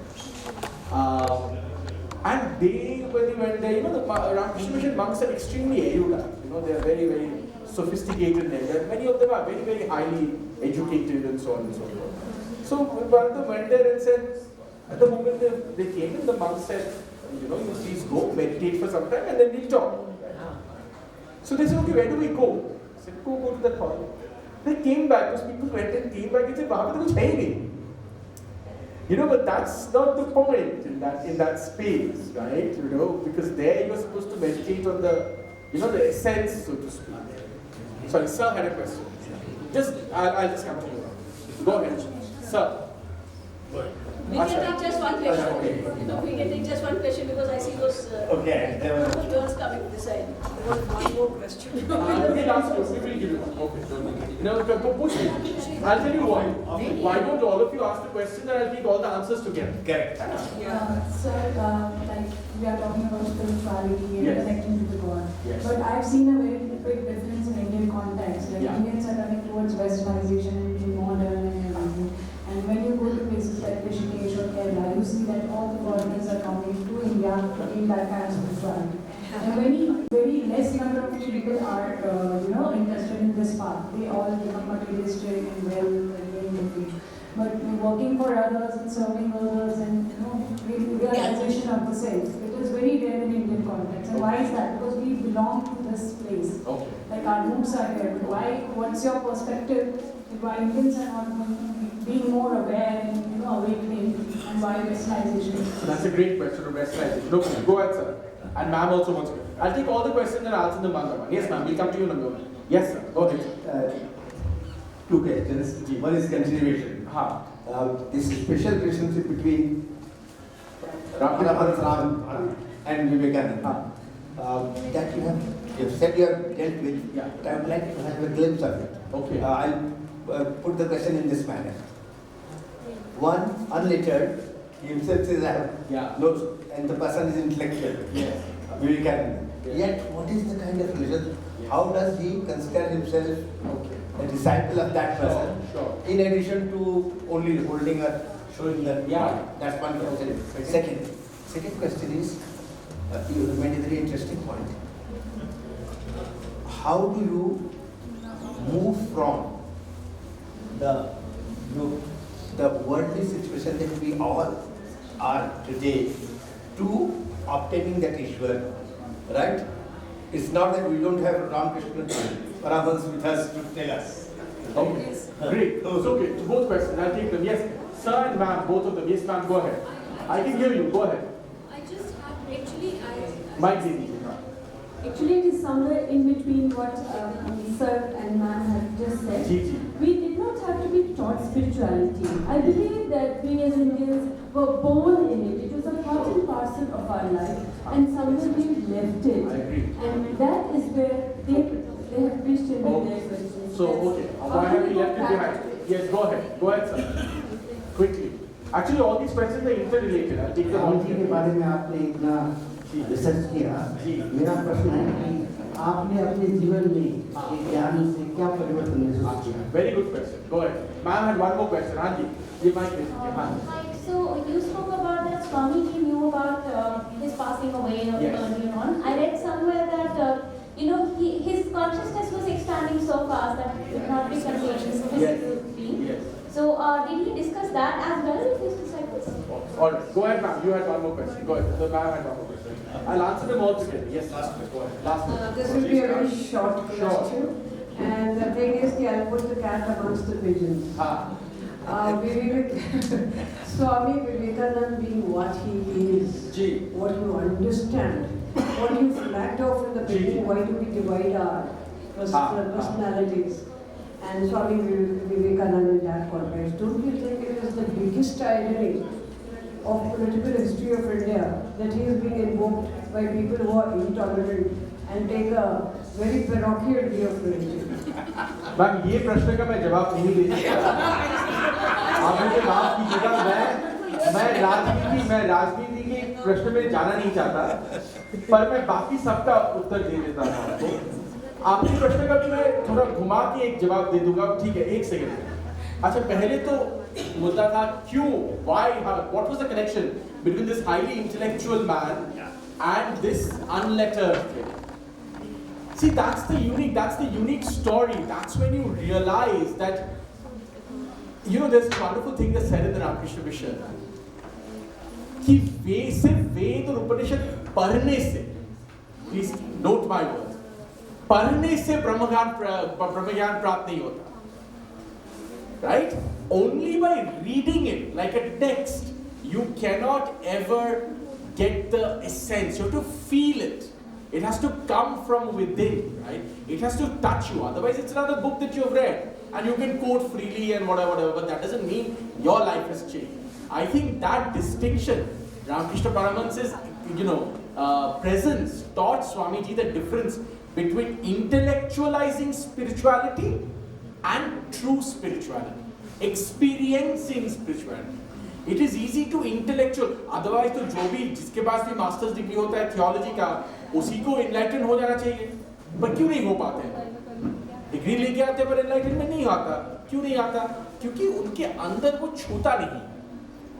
And when they went there, the Ramakrishna Mission monks are extremely erudite. They are very, very sophisticated. Many of them are very, very highly educated and so on and so forth. So one of them went there and said, at the moment they came in, the monk said, you please go, meditate for some time and then we'll talk. So they said, okay, where do we go? I said, go to that hall. They came back, those people went and came back and said, "Wahan pe to kuch hai nahi." But that's not the point in that space, right? Because there you're supposed to meditate on the, the essence, so to speak. Sorry, sir had a question. I'll just come to you. Go ahead, sir. We can take just one question. We can take just one question because I see those girls coming this side. One more question. We'll ask you. We will give you one. Okay. Push me. I'll tell you why. Why don't all of you ask the question and I'll take all the answers together? Correct. Sir, like we are talking about spirituality and Yes. connecting to the God. Yes. But I've seen a very big difference in Indian context. Like Yeah. Indians are running towards westernization and being modern and everything. And when you go to places like Rishikesh or Kerala, you see that all the foreigners are coming to India to gain that kind of spirituality. And very less number of people are, interested in this path. They all become materialistic and wealth and very happy. But working for others and serving others and, realization of the self, it is very rare in Indian context. And why is that? Because we belong to this place. Okay. Like our roots are here. What's your perspective? Why Indians are not being more aware and, awakening, and why westernization? So that's a great question of westernization. Okay, go ahead, sir. And ma'am also wants to. I'll take all the questions and answer them one by one. Yes, ma'am, we'll come to you number one. Yes, sir. Go ahead. Two questions. One is continuation. This special relationship between Raman and Vivekananda that you have said you have dealt with. Yeah. But I would like to have a glimpse of it. Okay. I'll put the question in this manner. One, unlettered, he himself says I have no, and the person is intellectual. Yes. Vivekananda. Yes. Yet, what is the kind of relation? Yes. How does he consider himself a disciple of that person? Sure. In addition to only holding or showing that, that's one question. Second question is, you made a very interesting point. How do you move from the worldly situation that we all are today to obtaining that Ishwar, right? It's not that we don't have Ramakrishna Paramahansa with us to tell us. Okay. Great. So, okay, both questions. I'll take them. Yes, sir and ma'am, both of them. Yes, ma'am, go ahead. I can hear you. Go ahead. I just have actually Mike, please. Actually, it is somewhere in between what Sir and Man have just said. Gigi. We did not have to be taught spirituality. I believe that we as Indians were born in it. It was a part and parcel of our life, and somewhere we left it. I agree. And that is where they have reached in their questions. So, okay. Why have we left it behind? Yes, go ahead. Go ahead, sir. Quickly. Actually, all these questions are interrelated. I'll take them all. Ram ji के बारे में आपने इतना research किया मेरा प्रश्न है कि आपने अपने जीवन में ये ज्ञान से क्या परिवर्तन महसूस किया Very good question. Go ahead. Ma'am had one more question. Anji, ये mic please. Hi, so you spoke about that Swamiji knew about his passing away Yes. early on, I read somewhere that his consciousness was expanding so fast that it could not be contained in the physical being. Yes. So did he discuss that as well with his disciples? All right, go ahead, ma'am. You had one more question. Go ahead. The ma'am had one more question. I'll answer them all together. Yes, last question. Go ahead. Last one. This will be a very short question. And the thing is, I'll put the cat amongst the pigeons. Swami Vivekananda being what he is, what you understand, what you flagged off in the beginning, why do we divide our personalities? And Swami Vivekananda in that context, don't you think it is the biggest irony of political history of India that he is being invoked by people who are intolerant and take a very parochial view of religion? Ma'am ये प्रश्न का मैं जवाब नहीं दे सकता। आप मुझे माफ कीजिएगा, मैं राजनीति के प्रश्न में जाना नहीं चाहता, पर मैं बाकी सबका उत्तर दे देता हूँ आपको। आपके प्रश्न का भी मैं थोड़ा घुमा के एक जवाब दे दूंगा, ठीक है? एक सेकंड। अच्छा, पहले तो मुद्दा था क्यों, why, what was the connection between this highly intellectual man and this unlettered kid? See, that's the unique story. That's when you realize that, there's a wonderful thing that's said in the Ramakrishna Mission. कि सिर्फ वेद और उपनिषद पढ़ने से, please note my words, पढ़ने से ब्रह्म ज्ञान प्राप्त नहीं होता. Right? Only by reading it like a text, you cannot ever get the essence. You have to feel it. It has to come from within, right? It has to touch you. Otherwise, it's another book that you've read and you can quote freely and whatever, but that doesn't mean your life has changed. I think that distinction, Ramakrishna Paramahansa's, presence taught Swamiji the difference between intellectualizing spirituality and true spirituality, experiencing spirituality. It is easy to intellectual, otherwise तो जो भी जिसके पास भी masters degree होता है theology का, उसी को इनलाइटन हो जाना चाहिए, पर क्यों नहीं हो पाते हैं? डिग्री लेके आते हैं पर इनलाइटनमेंट नहीं आता, क्यों नहीं आता? क्योंकि उनके अंदर वो छूता नहीं.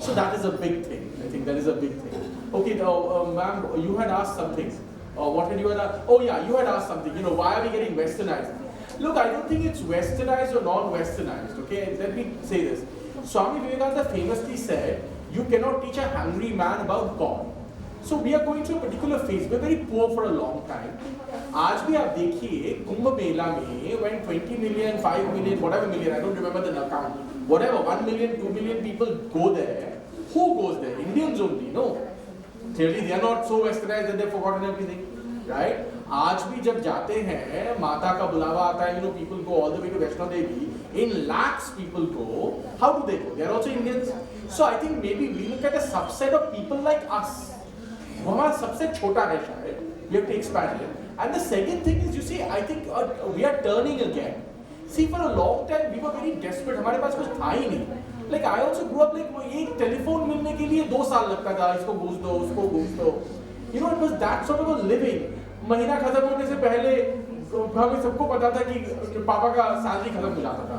So that is a big thing. I think that is a big thing. Okay, ma'am, you had asked something. What had you had asked? Oh yeah, you had asked something. Why are we getting westernized? Look, I don't think it's westernized or non-westernized. Okay, let me say this. Swami Vivekananda famously said, you cannot teach a hungry man about God. So we are going through a particular phase. We're very poor for a long time. आज भी आप देखिए कुंभ मेला में when 20 million, 5 million, whatever million, I don't remember the account, whatever, 1 million, 2 million people go there. Who goes there? Indians only, no? Clearly they are not so westernized that they've forgotten everything, right? आज भी जब जाते हैं, माता का बुलावा आता है, people go all the way to Vaishno Devi. In lakhs people go. How do they go? They are also Indians. So I think maybe we look at a subset of people like us. वो हमारा सबसे छोटा है शायद. We have to expand it. And the second thing is, you see, I think we are turning again. See, for a long time we were very desperate. हमारे पास कुछ था ही नहीं. Like I also grew up like एक telephone मिलने के लिए 2 साल लगता था. इसको घूस दो, उसको घूस दो. It was that sort of a living. महीना खत्म होने से पहले हमें सबको पता था कि पापा का सैलरी खत्म हो जाता था,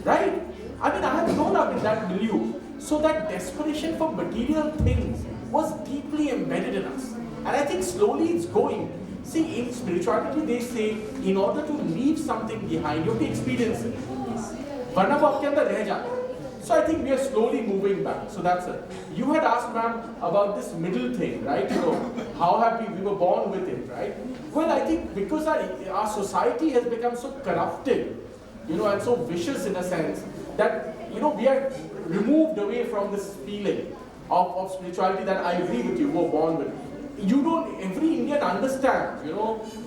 right? I mean, I have grown up in that milieu, so that desperation for material things was deeply embedded in us, and I think slowly it's going. See, in spirituality they say, in order to leave something behind, you have to experience it. वरना वो आपके अंदर रह जाता है. So I think we are slowly moving back. So that's it. You had asked, ma'am, about this middle thing, right? How have we were born with it, right? Well, I think because our society has become so corrupted, and so vicious in a sense, that, we are removed away from this feeling of spirituality that I agree with you, were born with. Every Indian understands,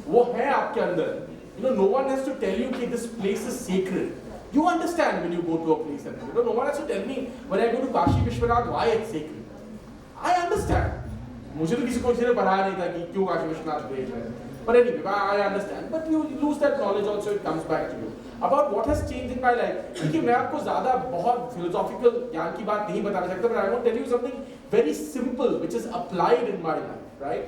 वो है आपके अंदर. No one has to tell you that this place is sacred. You understand when you go to a place, and no one has to tell me when I go to Kashi Vishwanath why it's sacred. I understand. मुझे तो किसी ने पढ़ाया नहीं था कि क्यों Kashi Vishwanath great है. But anyway, I understand. But you lose that knowledge also. It comes back to you. About what has changed in my life. देखिए मैं आपको ज़्यादा बहुत philosophical ज्ञान की बात नहीं बताना सकता, but I want to tell you something very simple which is applied in my life, right?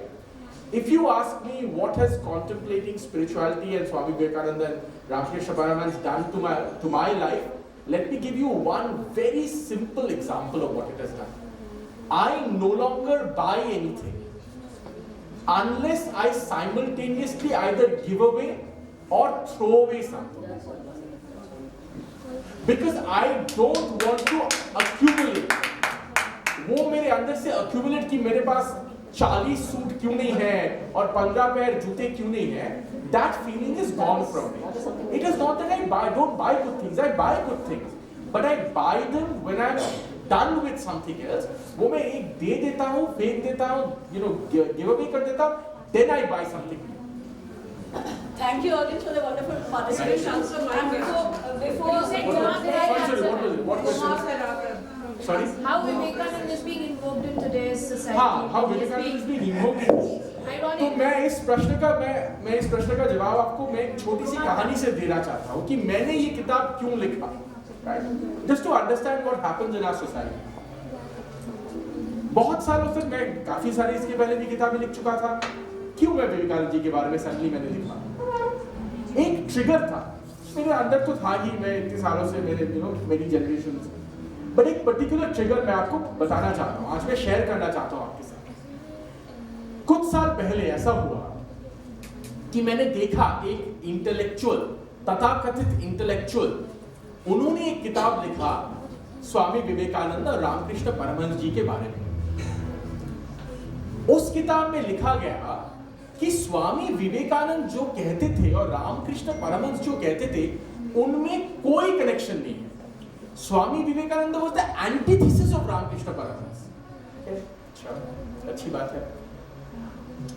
If you ask me what has contemplating spirituality and Swami Vivekananda and Ramakrishna Paramahansa done to my life, let me give you one very simple example of what it has done. I no longer buy anything. unless I simultaneously either give away or throw away something. Because I don't want to accumulate. वो मेरे अंदर से accumulate कि मेरे पास 40 suit क्यों नहीं है और 15 पैर जूते क्यों नहीं है. That feeling is gone from me. It is not that I don't buy good things. I buy good things, but I buy them when I'm done with something else. वो मैं एक दे देता हूँ, फेंक देता हूँ, give away कर देता हूँ. Then I buy something. Thank you audience for the wonderful participation. And before What question? Sorry? How Vivekananda is being invoked in today's society. हाँ, how Vivekananda is being invoked. तो मैं इस प्रश्न का जवाब आपको मैं एक छोटी सी कहानी से देना चाहता हूँ कि मैंने ये किताब क्यों लिखा, right? Just to understand what happens in our society. बहुत सालों से मैं काफी सारी इसके पहले भी किताबें लिख चुका था. क्यों मैं विवेकानंद जी के बारे में सडनली मैंने लिखा? एक ट्रिगर था मेरे अंदर तो था ही, मैं इतने सालों से मेरी जनरेशन से, बट एक पर्टिकुलर ट्रिगर मैं आपको बताना चाहता हूँ, आज मैं शेयर करना चाहता हूँ आपके साथ. कुछ साल पहले ऐसा हुआ कि मैंने देखा एक इंटेलेक्चुअल, तथाकथित इंटेलेक्चुअल, उन्होंने एक किताब लिखा स्वामी विवेकानंद और रामकृष्ण परमहंस जी के बारे में. उस किताब में लिखा गया कि स्वामी विवेकानंद जो कहते थे और रामकृष्ण परमहंस जो कहते थे उनमें कोई कनेक्शन नहीं है. Swami Vivekananda was the antithesis of Ramakrishna Paramahamsa. अच्छी बात है.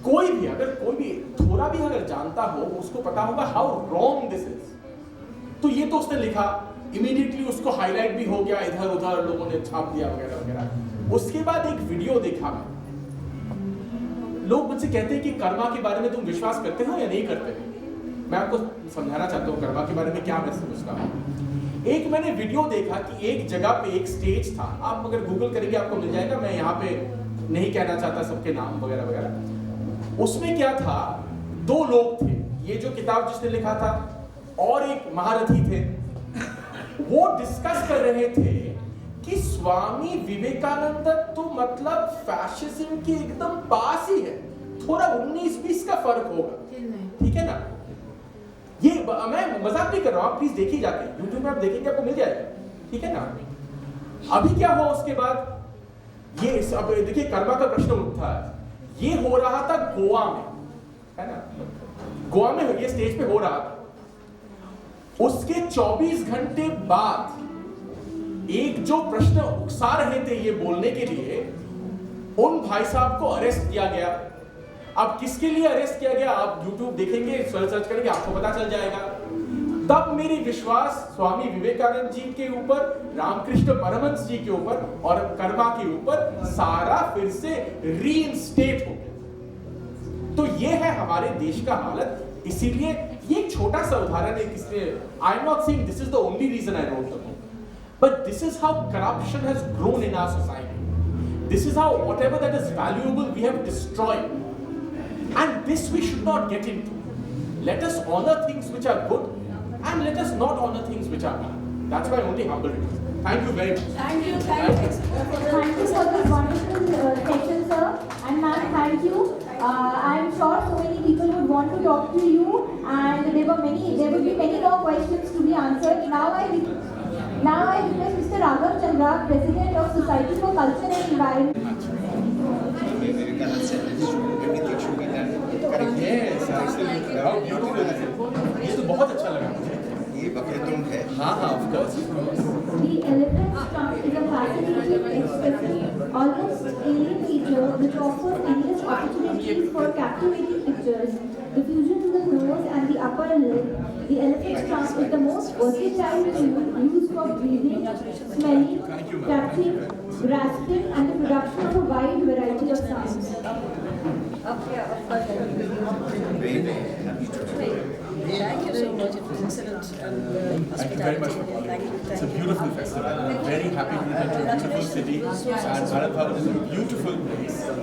कोई भी थोड़ा भी अगर जानता हो उसको पता होगा हाउ रॉन्ग दिस इज. तो ये तो उसने लिखा, इमीडिएटली उसको हाईलाइट भी हो गया, इधर उधर लोगों ने छाप दिया वगैरह वगैरह. उसके बाद एक वीडियो देखा मैं. लोग मुझसे कहते हैं कि कर्मा के बारे में तुम विश्वास करते हो या नहीं करते. मैं आपको समझाना चाहता हूँ कर्मा के बारे में क्या मैं समझता हूँ. एक मैंने वीडियो देखा कि एक जगह पे एक स्टेज था, आप अगर गूगल करेंगे आपको मिल जाएगा, मैं यहाँ पे नहीं कहना चाहता सबके नाम वगैरह वगैरह. उसमें क्या था, दो लोग थे, ये जो किताब जिसने लिखा था और एक महारथी थे. वो डिस्कस कर रहे थे कि स्वामी विवेकानंद तो मतलब फैशिज्म के एकदम पास ही है, थोड़ा 19-20 का फर्क होगा. ठीक है ना. ये मैं मजाक नहीं कर रहा हूं, आप प्लीज देखिए जाके YouTube में, आप देखेंगे आपको मिल जाएगा. ठीक है ना. अभी क्या हुआ उसके बाद, ये अब देखिए कर्मा का प्रश्न उठता है. ये हो रहा था गोवा में, है ना. गोवा में ये स्टेज पे हो रहा था. उसके 24 घंटे बाद एक जो प्रश्न उकसा रहे थे ये बोलने के लिए, उन भाई साहब को अरेस्ट किया गया. अब किसके लिए अरेस्ट किया गया आप YouTube देखेंगे, सर्च करेंगे, आपको पता चल जाएगा. तब मेरी विश्वास स्वामी विवेकानंद जी के ऊपर, रामकृष्ण परमहंस जी के ऊपर और कर्मा के ऊपर सारा फिर से रीइंस्टेट हो गया. तो ये है हमारे देश का हालत. इसीलिए ये एक छोटा सा उदाहरण है. किसने, I am not saying this is the only reason I wrote the book, but this is how corruption has grown in our society. This is how whatever that is valuable we have destroyed, and this we should not get into. Let us honour things which are good and let us not honor things which are bad. That's my only humble request. Thank you very much. Thank you. Thank you for this wonderful session, sir. And ma'am, thank you. I'm sure so many people would want to talk to you, and there will be many more questions to be answered. Now I request Mr. Raghav Chandra, President of Society for Culture and Environment. Yes, how beautiful is it? ये तो बहुत अच्छा लगा मुझे. ये बकेतुम है. हाँ, of course. The elephant's trunk is a fascinating, expressive, almost alien feature which offers endless opportunities for captivating pictures. The fusion in the nose and the upper lip, the elephant's trunk is the most versatile tool used for breathing, smelling, touching, grasping, and the production of a wide variety of sounds. Thank you so much. It was excellent. Thank you very much. It's a beautiful festival. I'm very happy to be in a beautiful city. And Bharat Bhavan is a beautiful place. I'll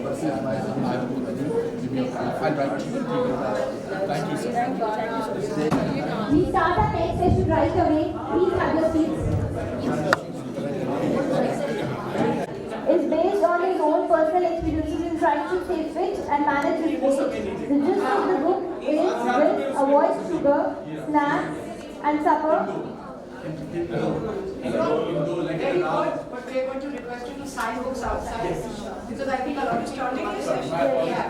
write to you. Thank you so much. Thank you so much. We start our next session right away. Please have your seats. It's based on his own personal experiences in trying to stay fit and manage his weight. The gist of the book is will avoid sugar, snacks, and supper. Very good, but we are going to request you to sign books outside because I think a lot of starting this session. Yeah.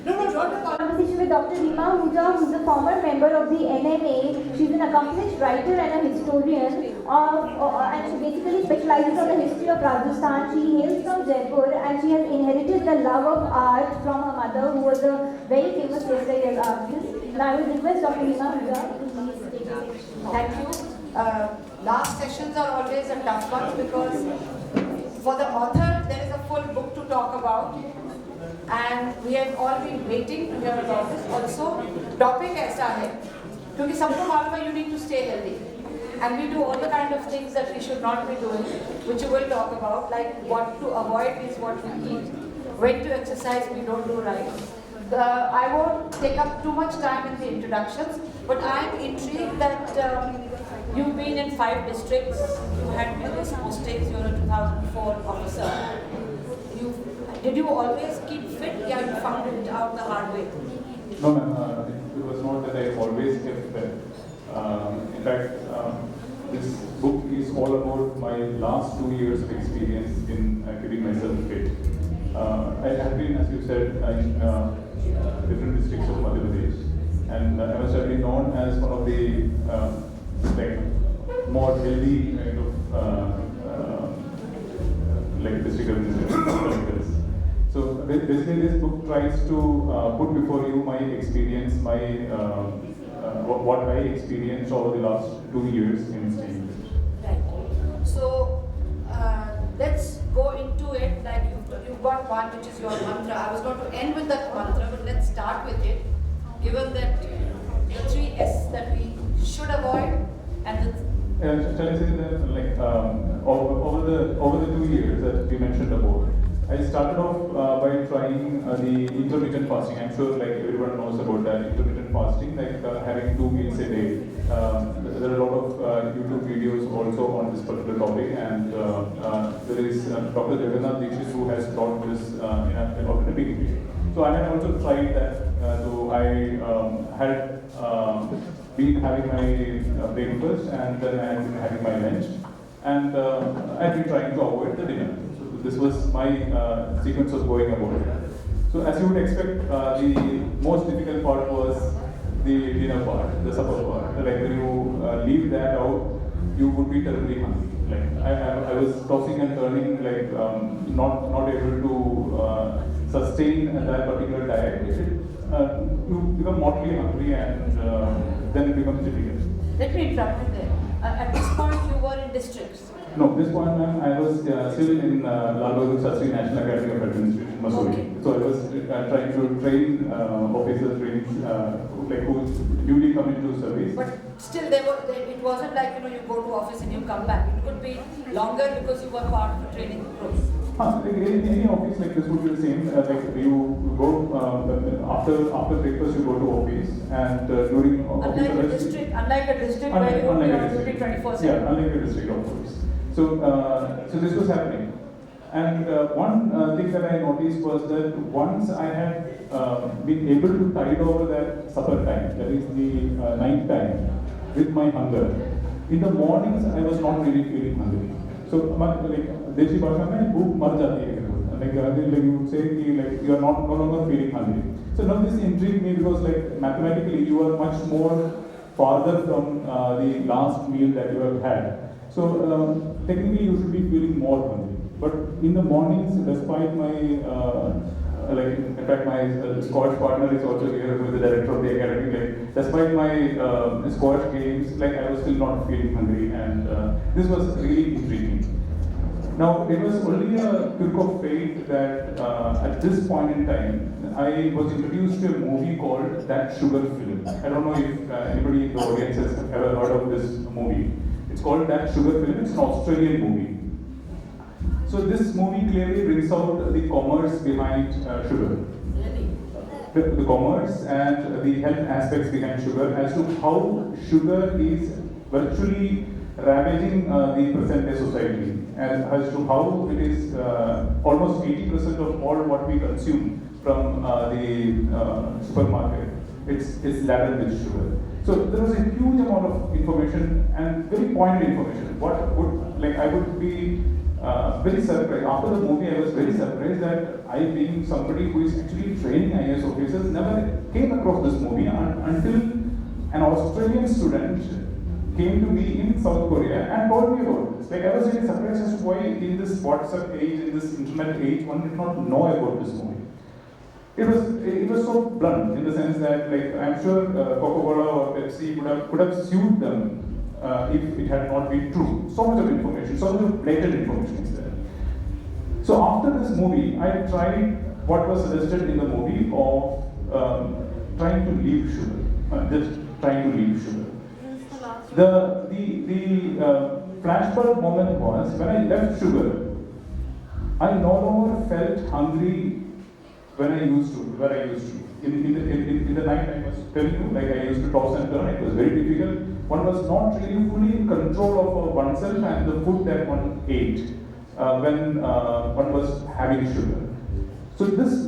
No, not the Conversation with Dr. Rima Ahuja, who is a former member of the NMA. She's an accomplished writer and a historian, and she basically specializes on the history of Rajasthan. She hails from Jaipur, and she has inherited the love of art from her mother, who was a very famous hairstyle artist. Now I will request Dr. Rima Ahuja to please take the section. Thank you. Last sessions are always a tough one because for the author there is a full book to talk about, and we have all been waiting to hear about this. Also, topic ऐसा है क्योंकि सबको मालूम है you need to stay healthy, and we do all the kind of things that we should not be doing, which we will talk about, like what to avoid is what we eat, when to exercise we don't do right. I won't take up too much time in the introductions, but I'm intrigued that you've been in 5 districts, you had various postings, you're a 2004 officer. Did you always keep fit? Yeah, you found it out the hard way. No, ma'am, it was not that I always kept fit. In fact, this book is all about my last 2 years of experience in keeping myself fit. I have been, as you said, in different districts of Madhya Pradesh, and I was certainly known as one of the more healthy kind of district administrators. So basically, this book tries to put before you my experience, what I experienced over the last 2 years in staying. Right. So let's go into it. Like you've got one, which is your mantra. I was going to end with that mantra, but let's start with it. Given that the 3 S that we should avoid, and the shall I say that over the 2 years that we mentioned about, I started off by trying the intermittent fasting. I'm sure everyone knows about that intermittent fasting, having 2 meals a day. There are a lot of YouTube videos also on this particular topic, and there is Dr. Jagannath Dixit who has taught this in a big way. So I had also tried that. So I had been having my breakfast, and then I had been having my lunch, and I had been trying to avoid the dinner. So this was my sequence of going about it. So as you would expect, the most difficult part was the dinner part, the supper part. When you leave that out, you would be terribly hungry. I was tossing and turning, not able to sustain that particular diet. You become mortally hungry, and then it becomes difficult. let me interrupt you there. At this point, you were in districts. No, this point, ma'am, I was still in Lal Bahadur Shastri National Academy of Administration, Mussoorie. Okay. So I was trying to train officers, who newly come into service. But still, it wasn't like you go to office and you come back. It could be longer because you were part of the training program. Any office like this would be the same. You go after breakfast, you go to office, and during unlike a district where you are on duty 24/7. Yeah, unlike a district, of course. So this was happening, and one thing that I noticed was that once I had been able to tide over that supper time, that is the night time, with my hunger. In the mornings, I was not really feeling hungry. So, Deshi Bhasha mein bhook mar jati hai. You would say you are no longer feeling hungry. So now this intrigued me because mathematically you are much more farther from the last meal that you have had. So technically you should be feeling more hungry. But in the mornings, despite my in fact my squash partner is also here, who is the director of the academy. Despite my squash games, I was still not feeling hungry, and this was really intriguing. Now, it was only a quirk of fate that at this point in time, I was introduced to a movie called That Sugar Film. I don't know if anybody in the audience has ever heard of this movie. It's called That Sugar Film. It's an Australian movie. So this movie clearly brings out the commerce behind sugar. The commerce and the health aspects behind sugar, as to how sugar is virtually ravaging the present day society, as to how it is almost 80% of all what we consume from the supermarket, it's laden with sugar. So there was a huge amount of information and very pointed information. I would be very surprised. After the movie, I was very surprised that I, being somebody who is actually training IAS officers, never came across this movie until an Australian student came to me in South Korea and told me about this. I was really surprised as to why in this WhatsApp age, in this internet age, one did not know about this movie. It was so blunt in the sense that, I'm sure Coca-Cola or Pepsi could have sued them if it had not been true. So much of information, so much of blatant information is there. So after this movie, I tried what was suggested in the movie of trying to leave sugar, just trying to leave sugar. The flashbulb moment was when I left sugar. I no longer felt hungry when I used to. In the night, I was telling you, I used to toss and turn. It was very difficult. One was not really fully in control of oneself and the food that one ate when one was having sugar. So this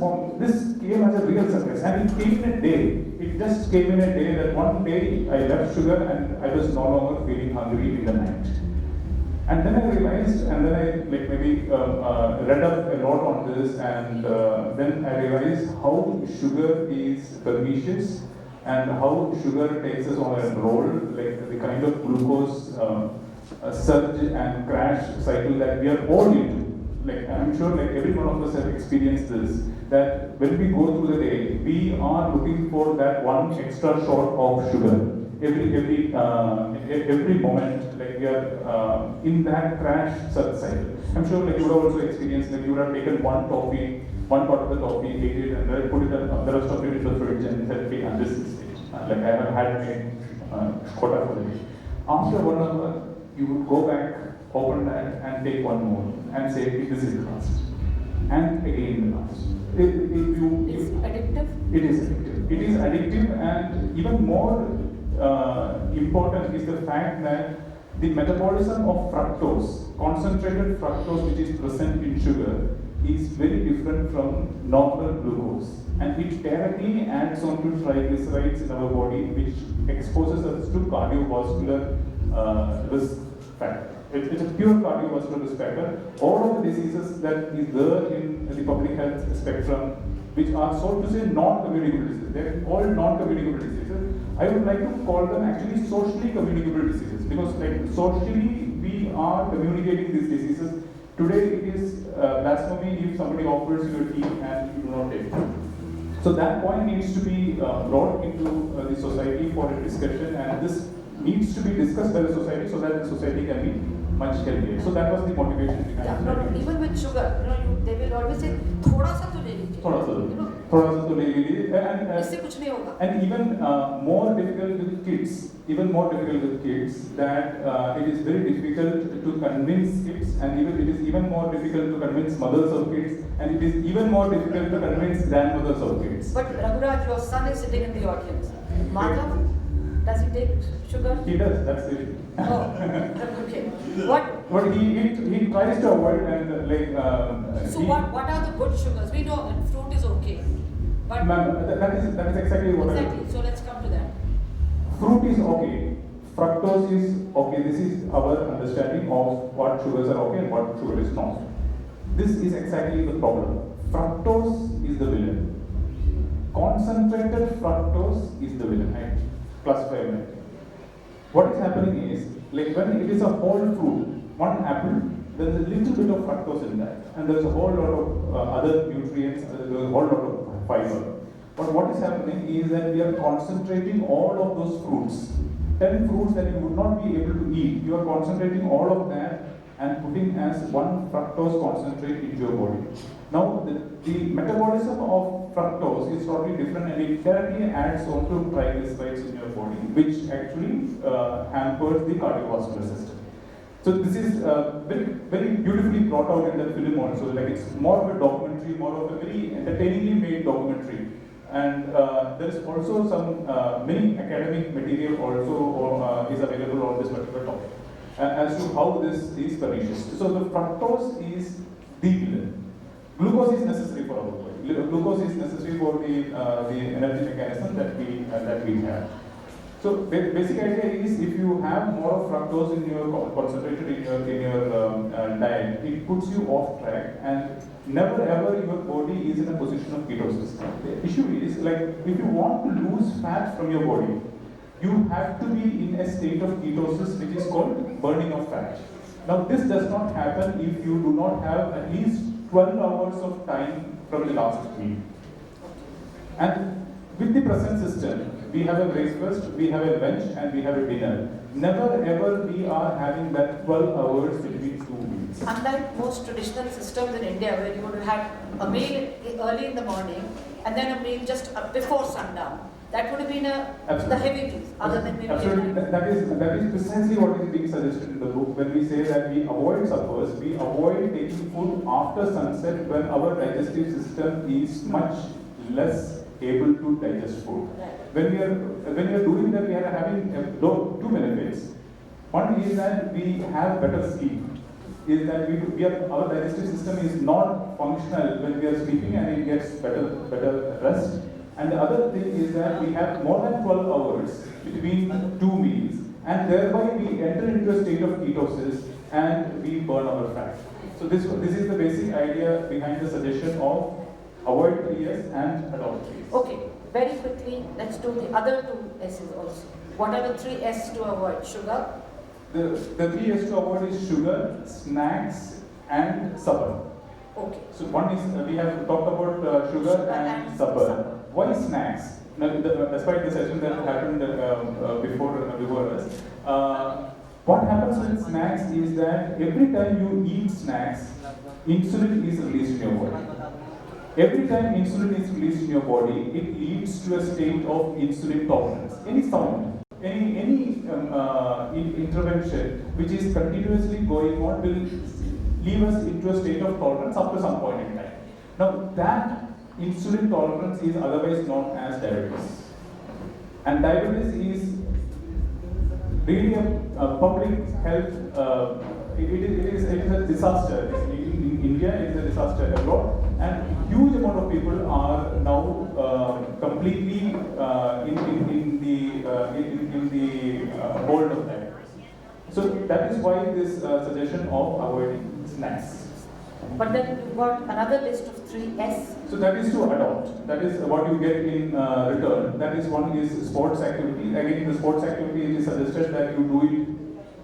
came as a real surprise, and it came in a day. It just came in a day that one day I left sugar and I was no longer feeling hungry in the night. And then I realized, and then I read up a lot on this, and then I realized how sugar is pernicious and how sugar takes us on a roll, like the kind of glucose surge and crash cycle that we are all into. I'm sure every one of us have experienced this, that when we go through the day, we are looking for that one extra shot of sugar. Every moment, we are in that crash cycle. I'm sure you would have also experienced you would have taken one toffee, one part of the toffee, ate it, and then put it the rest of it in the fridge and said, okay, and this is it. I have had my quota for the day. After 1 hour, you would go back, open that, and take one more, and say, this is the last. And again the last. It's addictive? It is addictive. It is addictive, and even more important is the fact that the metabolism of fructose, concentrated fructose which is present in sugar, is very different from normal glucose. And it directly adds on to triglycerides in our body, which exposes us to cardiovascular risk factor. It's a pure cardiovascular risk factor. All of the diseases that is there in the public health spectrum, which are so to say non-communicable diseases, they're all non-communicable diseases. I would like to call them actually socially communicable diseases, because socially we are communicating these diseases. Today it is blasphemy if somebody offers you a tea and you do not take it. So that point needs to be brought into the society for a discussion, and this needs to be discussed by the society so that the society can be much healthier. So that was the motivation behind it. Yeah, even with sugar, they will always say, "Thoda sa to le lijiye." Thoda sa to le lijiye. Isse kuch nahi hoga. And even more difficult with kids. That it is very difficult to convince kids, and it is even more difficult to convince mothers of kids, and it is even more difficult to convince grandmothers of kids. But Raghuraj, your son is sitting in the audience. Madhav, does he take sugar? He does, that's it. Oh, okay. But he tries to avoid, and so what are the good sugars? We know fruit is okay. But that is exactly what exactly. So let's come to that. Fruit is okay. Fructose is okay. This is our understanding of what sugars are okay and what sugar is not. This is exactly the problem. Fructose is the villain. Concentrated fructose is the villain. I classify it. What is happening is, when it is a whole fruit, one apple, there is a little bit of fructose in that, and there is a whole lot of other nutrients, there is a whole lot of fiber. But what is happening is that we are concentrating all of those fruits, 10 fruits that you would not be able to eat, you are concentrating all of that and putting as one fructose concentrate into your body. Now, the metabolism of fructose is totally different, and it directly adds on to triglycerides in your body, which actually hampers the cardiovascular system. So this is very, very beautifully brought out in the film also. It's more of a documentary, more of a very entertainingly made documentary. And there is also some many academic material also is available on this particular topic. as to how this is pernicious. So the fructose is the villain. Glucose is necessary for our body. Glucose is necessary for the energy mechanism that we have. So basic idea is, if you have more of fructose in your concentrated in your diet, it puts you off track, and never ever your body is in a position of ketosis. The issue is, like, if you want to lose fat from your body, you have to be in a state of ketosis, which is called burning of fat. Now this does not happen if you do not have at least 12 hours of time from the last meal. And with the present system, we have a breakfast, we have a lunch, and we have a dinner. Never ever we are having that 12 hours between two meals. Unlike most traditional systems in India, where you would have had a meal early in the morning and then a meal just before sundown, that would have been the heavy meal, other than maybe. Absolutely, that is precisely what is being suggested in the book. When we say that we avoid suppers, we avoid taking food after sunset when our digestive system is much less able to digest food. When we are doing that, we are having two benefits. One is that we have better sleep. Is that our digestive system is not functional when we are sleeping, and it gets better rest. And the other thing is that we have more than 12 hours between two meals, and thereby we enter into a state of ketosis and we burn our fat. So this is the basic idea behind the suggestion of avoid 3S and adopt 3S. Okay, very quickly, let's do the other two S's also. What are the 3 S to avoid? Sugar? The 3 S to avoid is sugar, snacks, and supper. Okay. So one is, we have talked about sugar and supper. Why snacks? Now, despite the session that happened before us, what happens with snacks is that every time you eat snacks, insulin is released in your body. Every time insulin is released in your body, it leads to a state of insulin tolerance. Any sound, any intervention which is continuously going on will leave us into a state of tolerance up to some point in time. Now that insulin tolerance is otherwise known as diabetes. And diabetes is really a public health, it is a disaster. In India, it is a disaster abroad, and huge amount of people are now completely in the hold of diabetes. So that is why this suggestion of avoiding snacks. But then you've got another list of 3 S. So that is to adopt. That is what you get in return. That is, one is sports activity. Again, in the sports activity, it is suggested that you do it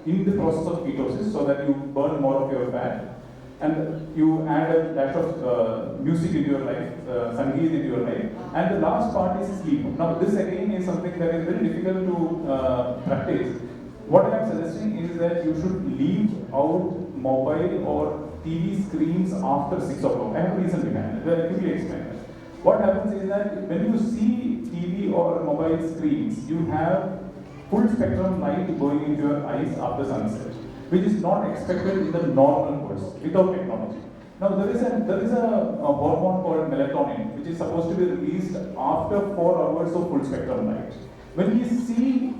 in the process of ketosis, so that you burn more of your fat, and you add a dash of music into your life, sangeet into your life. And the last part is sleep. Now this again is something that is very difficult to practice. What I am suggesting is that you should leave out mobile or TV screens after 6 o'clock. I have a reason behind it. I'll quickly explain it. What happens is that when you see TV or mobile screens, you have full spectrum light going into your eyes after sunset, which is not expected in the normal course without technology. Now there is a hormone called melatonin, which is supposed to be released after 4 hours of full spectrum light. When we see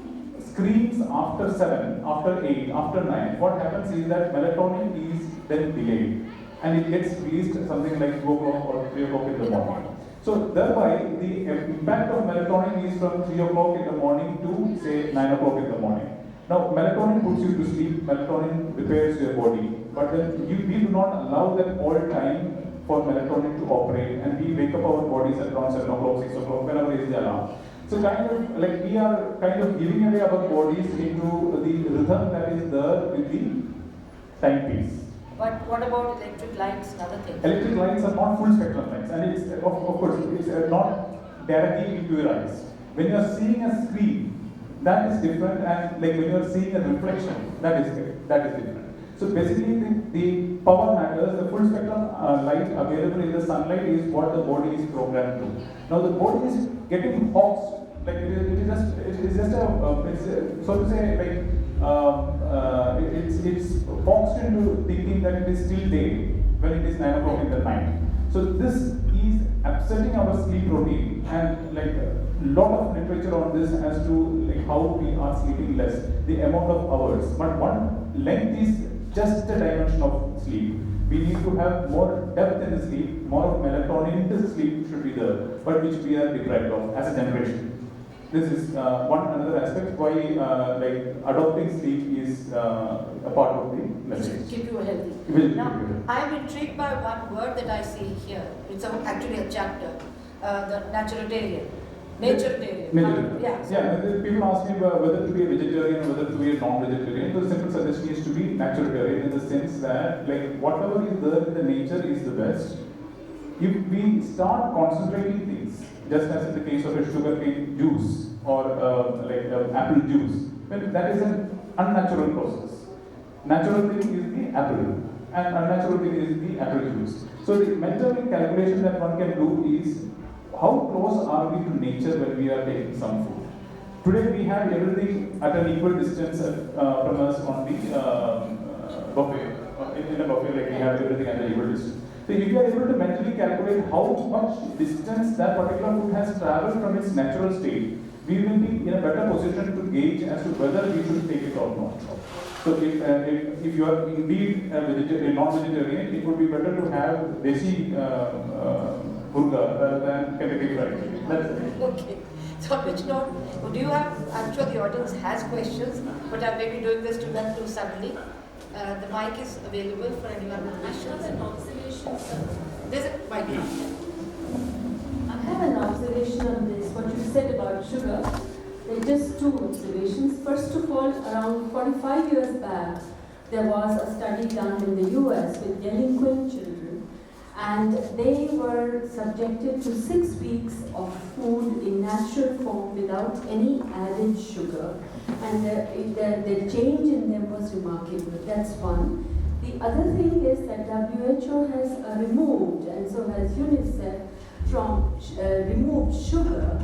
screens after 7, after 8, after 9, what happens is that melatonin is then delayed, and it gets released something like 2 o'clock or 3 o'clock in the morning. So thereby, the impact of melatonin is from 3 o'clock in the morning to say 9 o'clock in the morning. Now melatonin puts you to sleep, melatonin repairs your body, but then we do not allow that all time for melatonin to operate, and we wake up our bodies at around 7 o'clock, 6 o'clock, whenever is the alarm. So kind of like we are kind of giving away our bodies into the rhythm that is there with the timepiece. But what about electric lights and other things? Electric lights are not full spectrum lights, and it's of course it's not directly into your eyes. When you are seeing a screen, that is different, and like when you are seeing a reflection, that is different. So basically, the power matters. The full spectrum light available in the sunlight is what the body is programmed to. Now the body is getting hoxed, like it is just so to say, like it's boxed into thinking that it is still day when it is 9 o'clock in the night. So this is upsetting our sleep routine, and like a lot of literature on this as to like how we are sleeping less, the amount of hours. But one length is just a dimension of sleep. We need to have more depth in the sleep, more of melatonin in the sleep should be there, but which we are deprived of as a generation. This is one another aspect why like adopting sleep is a part of the message. Keep you healthy. Now, I'm intrigued by one word that I see here. It's actually a chapter, the naturitarian. Naturitarian. Yeah, people ask me whether to be a vegetarian or whether to be a non-vegetarian. The simple suggestion is to be naturitarian in the sense that like whatever is there in the nature is the best. If we start concentrating things, just as in the case of a sugarcane juice or like apple juice, well, that is an unnatural process. Natural thing is the apple, and unnatural thing is the apple juice. So the mental calculation that one can do is how close are we to nature when we are taking some food. Today we have everything at an equal distance from us on the buffet. In a buffet, like we have everything at an equal distance. So if you are able to mentally calculate how much distance that particular food has traveled from its natural state, we will be in a better position to gauge as to whether we should take it or not. So if you are indeed a non-vegetarian, it would be better to have desi burga rather than Kentucky fried chicken. That's it. Okay. So on which note, do you have, I'm sure the audience has questions, but I may be doing this to them too suddenly. The mic is available for anyone with questions. I have an observation, sir. There's a mic. I have an observation on this, what you said about sugar. There are just two observations. First of all, around 45 years back, there was a study done in the US with delinquent children, and they were subjected to 6 weeks of food in natural form without any added sugar, and the change in them was remarkable. That's one. The other thing is that WHO has removed, and so has UNICEF, from removed sugar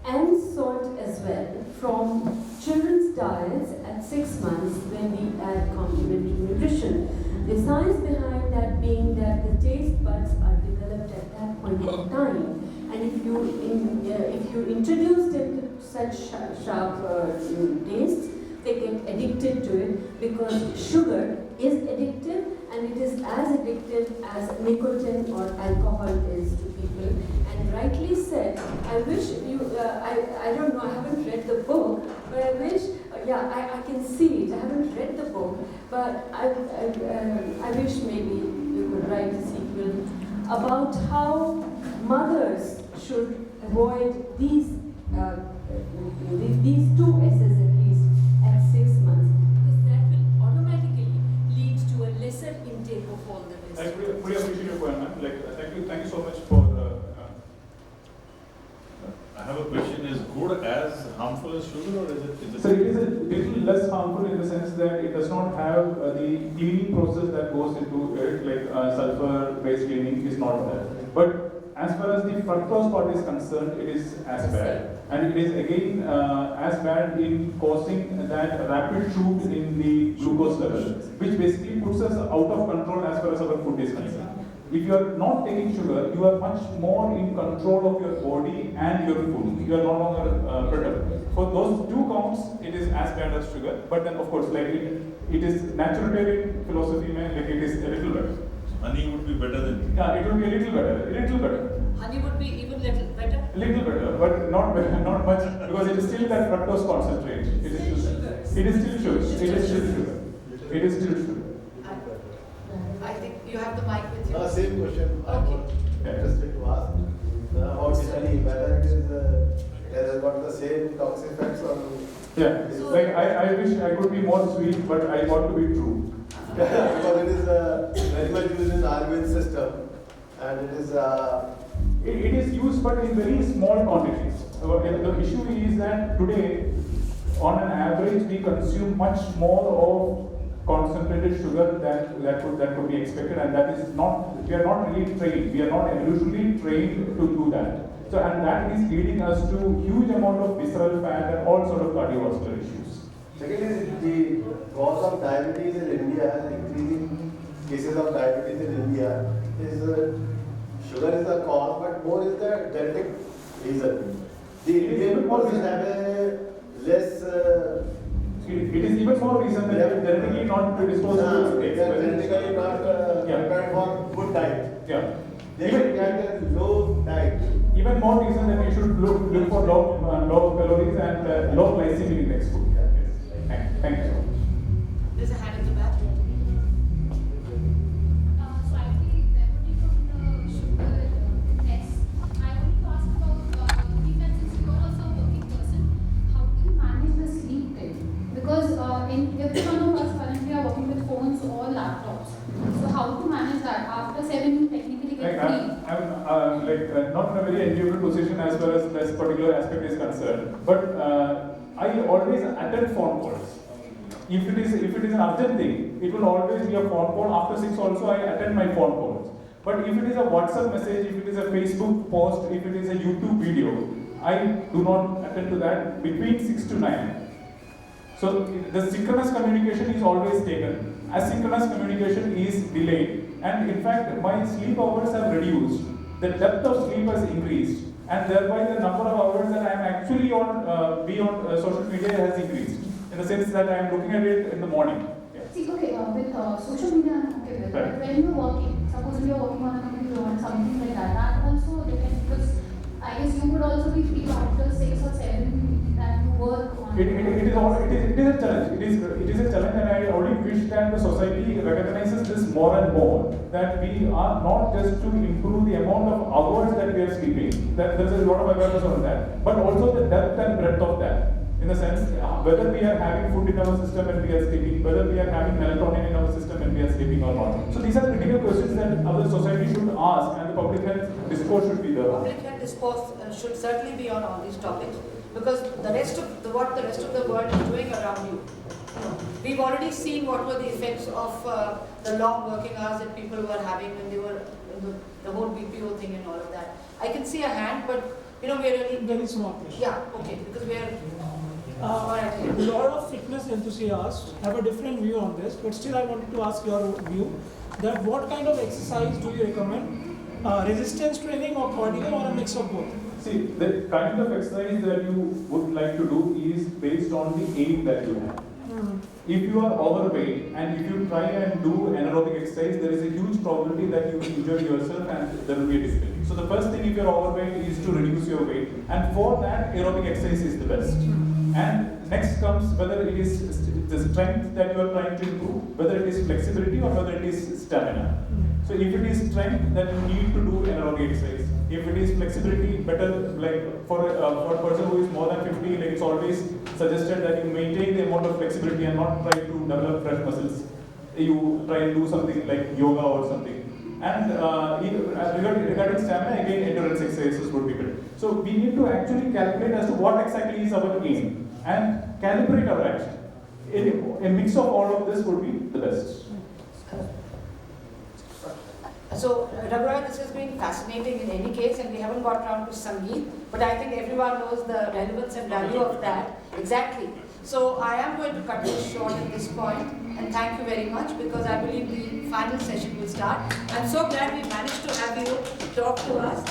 and salt as well from children's diets at 6 months when we add complementary nutrition. The science behind that being that the taste buds are developed at that point in time, and if you introduce them to such sharp tastes, they get addicted to it, because sugar is addictive, and it is as addictive as nicotine or alcohol is to people. And rightly said, I wish you, I don't know, I haven't read the book, but I wish, I can see it. I haven't read the book, but I wish maybe you could write a sequel about how mothers should avoid these two S's at least at 6 months, because that will automatically lead to a lesser intake of all the rest. I fully appreciate your point, ma'am. Thank you so much for. I have a question: is good as harmful as sugar, or is it? So it is a little less harmful in the sense that it does not have the cleaning process that goes into it, like sulfur-based cleaning is not there. But as far as the fructose part is concerned, it is as bad, and it is again as bad in causing that rapid shoot in the glucose level, which basically puts us out of control as far as our food is concerned. If you are not taking sugar, you are much more in control of your body and your food. You are no longer brittle. For those two counts, it is as bad as sugar. But then, of course, like it is naturitarian philosophy, man. Like it is a little better. Honey would be better than. Yeah, it would be a little better. A little better. Honey would be even little better. A little better, but not better, not much, because it is still that fructose concentrate. It is still sugar. It is still sugar. It is still sugar. It is still sugar. I think you have the mic with you. Same question. Okay. I'm interested to ask about the honey, whether it has got the same toxic effects or. Yeah, like I wish I could be more sweet, but I want to be true. Because it is very much used in the Ayurvedic system, and it is. It is used, but in very small quantities. The issue is that today, on an average, we consume much more of concentrated sugar that could be expected, and that is not. We are not really trained. We are not evolutionally trained to do that. So, and that is leading us to huge amount of visceral fat and all sort of cardiovascular issues. Secondly, the cause of diabetes in India, increasing cases of diabetes in India, is sugar is the cause, but more is the genetic reason. The Indian persons have a less it is even more reason that they are genetically not predisposed to They take. are genetically not prepared for good diet. Yeah. They should get a low diet. Even more reason that we should look for low calories and low glycemic index food. Yes. Thank you so much. There's a hand in the back. Because in every one of us currently are working with phones or laptops. So how to manage that? After 7 you technically get free. I'm not in a very enviable position as far as this particular aspect is concerned. But I always attend phone calls. If it is an urgent thing, it will always be a phone call. After 6 also I attend my phone calls. But if it is a WhatsApp message, if it is a Facebook post, if it is a YouTube video, I do not attend to that between 6 to 9. So the synchronous communication is always taken. Asynchronous communication is delayed. And in fact, my sleep hours have reduced. The depth of sleep has increased. And thereby the number of hours that I am actually on social media has increased. In the sense that I am looking at it in the morning. Yeah. See, okay, with social media I'm okay with. But when you're working, suppose you're working on a computer or something like that also depends, because I guess you would also be free after 6 or 7 that you work on. It is a challenge. It is a challenge, and I only wish that the society recognizes this more and more. That we are not just to improve the amount of hours that we are sleeping. That there is a lot of awareness on that, but also the depth and breadth of that. In the sense, whether we are having food in our system when we are sleeping, whether we are having melatonin in our system when we are sleeping or not. So these are critical questions that our society should ask, and the public health discourse should be there. Public health discourse should certainly be on all these topics, because what the rest of the world is doing around you. We've already seen what were the effects of the long working hours that people were having when they were in the whole BPO thing and all of that. I can see a hand, but we're really very small question. Yeah, okay, because we're. A lot of fitness enthusiasts have a different view on this, but still I wanted to ask your view that what kind of exercise do you recommend? Resistance training or cardio or a mix of both? See, the kind of exercise that you would like to do is based on the aim that you have. If you are overweight and if you try and do anaerobic exercise, there is a huge probability that you will injure yourself and there will be a difficulty. So the first thing if you are overweight is to reduce your weight, and for that aerobic exercise is the best. And next comes whether it is the strength that you are trying to improve, whether it is flexibility or whether it is stamina. So if it is strength, then you need to do anaerobic exercise. If it is flexibility, better, like for a person who is more than 50, like it's always suggested that you maintain the amount of flexibility and not try to develop fresh muscles. You try and do something like yoga or something. And regarding stamina, again endurance exercises would be better. So we need to actually calculate as to what exactly is our aim and calibrate our action. A mix of all of this would be the best. So, Raghuram, this has been fascinating in any case, and we haven't got around to Sangeet, but I think everyone knows the relevance and value of that. Exactly. So, I am going to cut this short at this point, and thank you very much, because I believe the final session will start. I'm so glad we managed to have you talk to us.